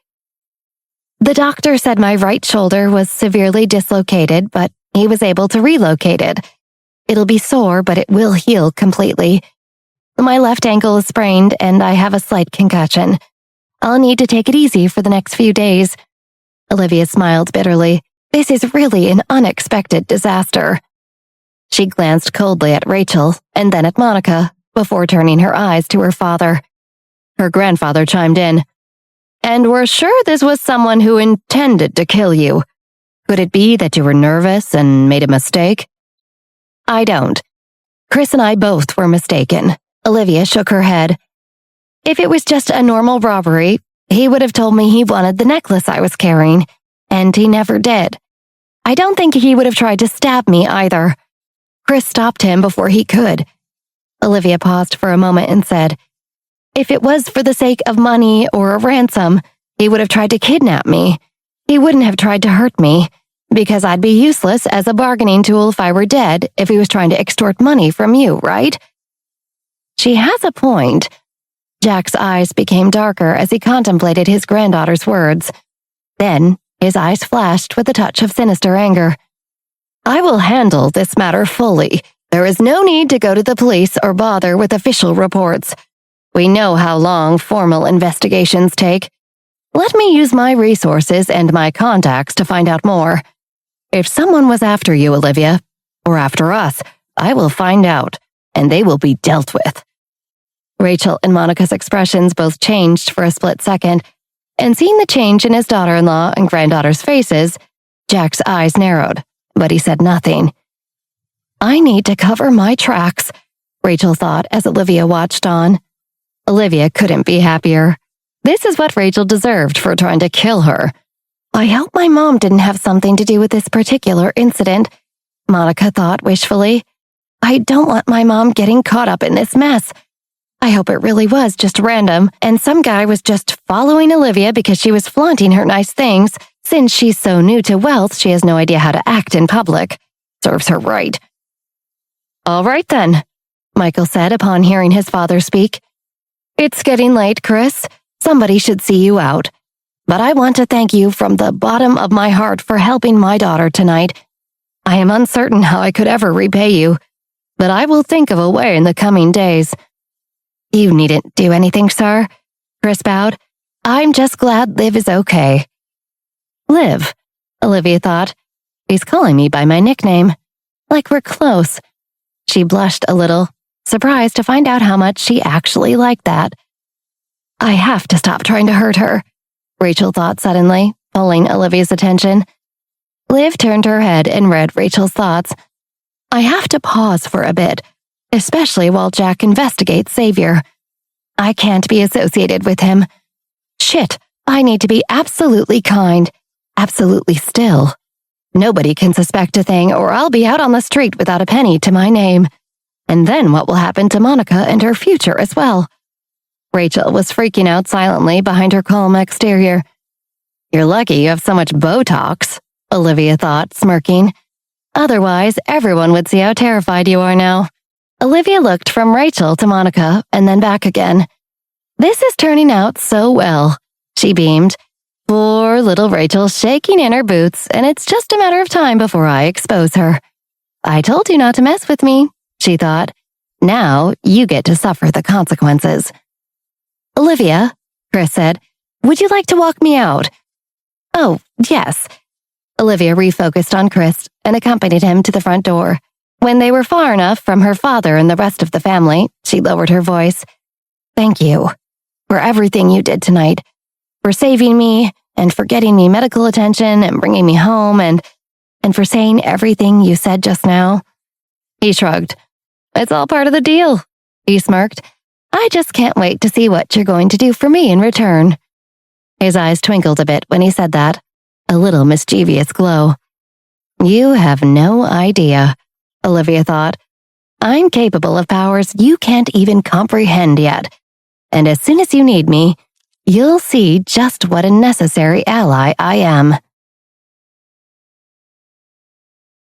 The doctor said my right shoulder was severely dislocated, but he was able to relocate it. It'll be sore, but it will heal completely. My left ankle is sprained, and I have a slight concussion. I'll need to take it easy for the next few days. Olivia smiled bitterly. This is really an unexpected disaster. She glanced coldly at Rachel and then at Monica before turning her eyes to her father. Her grandfather chimed in. And we're sure this was someone who intended to kill you. Could it be that you were nervous and made a mistake? I don't. Chris and I both were mistaken. Olivia shook her head. If it was just a normal robbery, he would have told me he wanted the necklace I was carrying, and he never did. I don't think he would have tried to stab me either. Chris stopped him before he could. Olivia paused for a moment and said, If it was for the sake of money or a ransom, he would have tried to kidnap me. He wouldn't have tried to hurt me, because I'd be useless as a bargaining tool if I were dead if he was trying to extort money from you, right? She has a point. Jack's eyes became darker as he contemplated his granddaughter's words. Then, his eyes flashed with a touch of sinister anger. I will handle this matter fully. There is no need to go to the police or bother with official reports. We know how long formal investigations take. Let me use my resources and my contacts to find out more. If someone was after you, Olivia, or after us, I will find out, and they will be dealt with. Rachel and Monica's expressions both changed for a split second, and seeing the change in his daughter-in-law and granddaughter's faces, Jack's eyes narrowed, but he said nothing. I need to cover my tracks, Rachel thought as Olivia watched on. Olivia couldn't be happier. This is what Rachel deserved for trying to kill her. I hope my mom didn't have something to do with this particular incident, Monica thought wishfully. I don't want my mom getting caught up in this mess. I hope it really was just random, and some guy was just following Olivia because she was flaunting her nice things. Since she's so new to wealth, she has no idea how to act in public. Serves her right. All right then, Michael said upon hearing his father speak. It's getting late, Chris. Somebody should see you out. But I want to thank you from the bottom of my heart for helping my daughter tonight. I am uncertain how I could ever repay you, but I will think of a way in the coming days." "You needn't do anything, sir," Chris bowed. "I'm just glad Liv is okay." "Liv," Olivia thought. "He's calling me by my nickname. Like we're close." She blushed a little, surprised to find out how much she actually liked that. "I have to stop trying to hurt her," Rachel thought suddenly, pulling Olivia's attention. Liv turned her head and read Rachel's thoughts. "I have to pause for a bit, especially while Jack investigates Xavier. I can't be associated with him. Shit, I need to be absolutely kind, absolutely still. Nobody can suspect a thing or I'll be out on the street without a penny to my name. And then what will happen to Monica and her future as well?" Rachel was freaking out silently behind her calm exterior. "You're lucky you have so much Botox," Olivia thought, smirking. "Otherwise, everyone would see how terrified you are now." Olivia looked from Rachel to Monica and then back again. "This is turning out so well," she beamed. "Poor little Rachel shaking in her boots, and it's just a matter of time before I expose her. I told you not to mess with me," she thought. "Now you get to suffer the consequences." "Olivia," Chris said, "would you like to walk me out?" "Oh, yes." Olivia refocused on Chris and accompanied him to the front door. When they were far enough from her father and the rest of the family, she lowered her voice. "Thank you for everything you did tonight, for saving me and for getting me medical attention and bringing me home and for saying everything you said just now." He shrugged. "It's all part of the deal," he smirked. "I just can't wait to see what you're going to do for me in return." His eyes twinkled a bit when he said that, a little mischievous glow. "You have no idea," Olivia thought. "I'm capable of powers you can't even comprehend yet. And as soon as you need me, you'll see just what a necessary ally I am."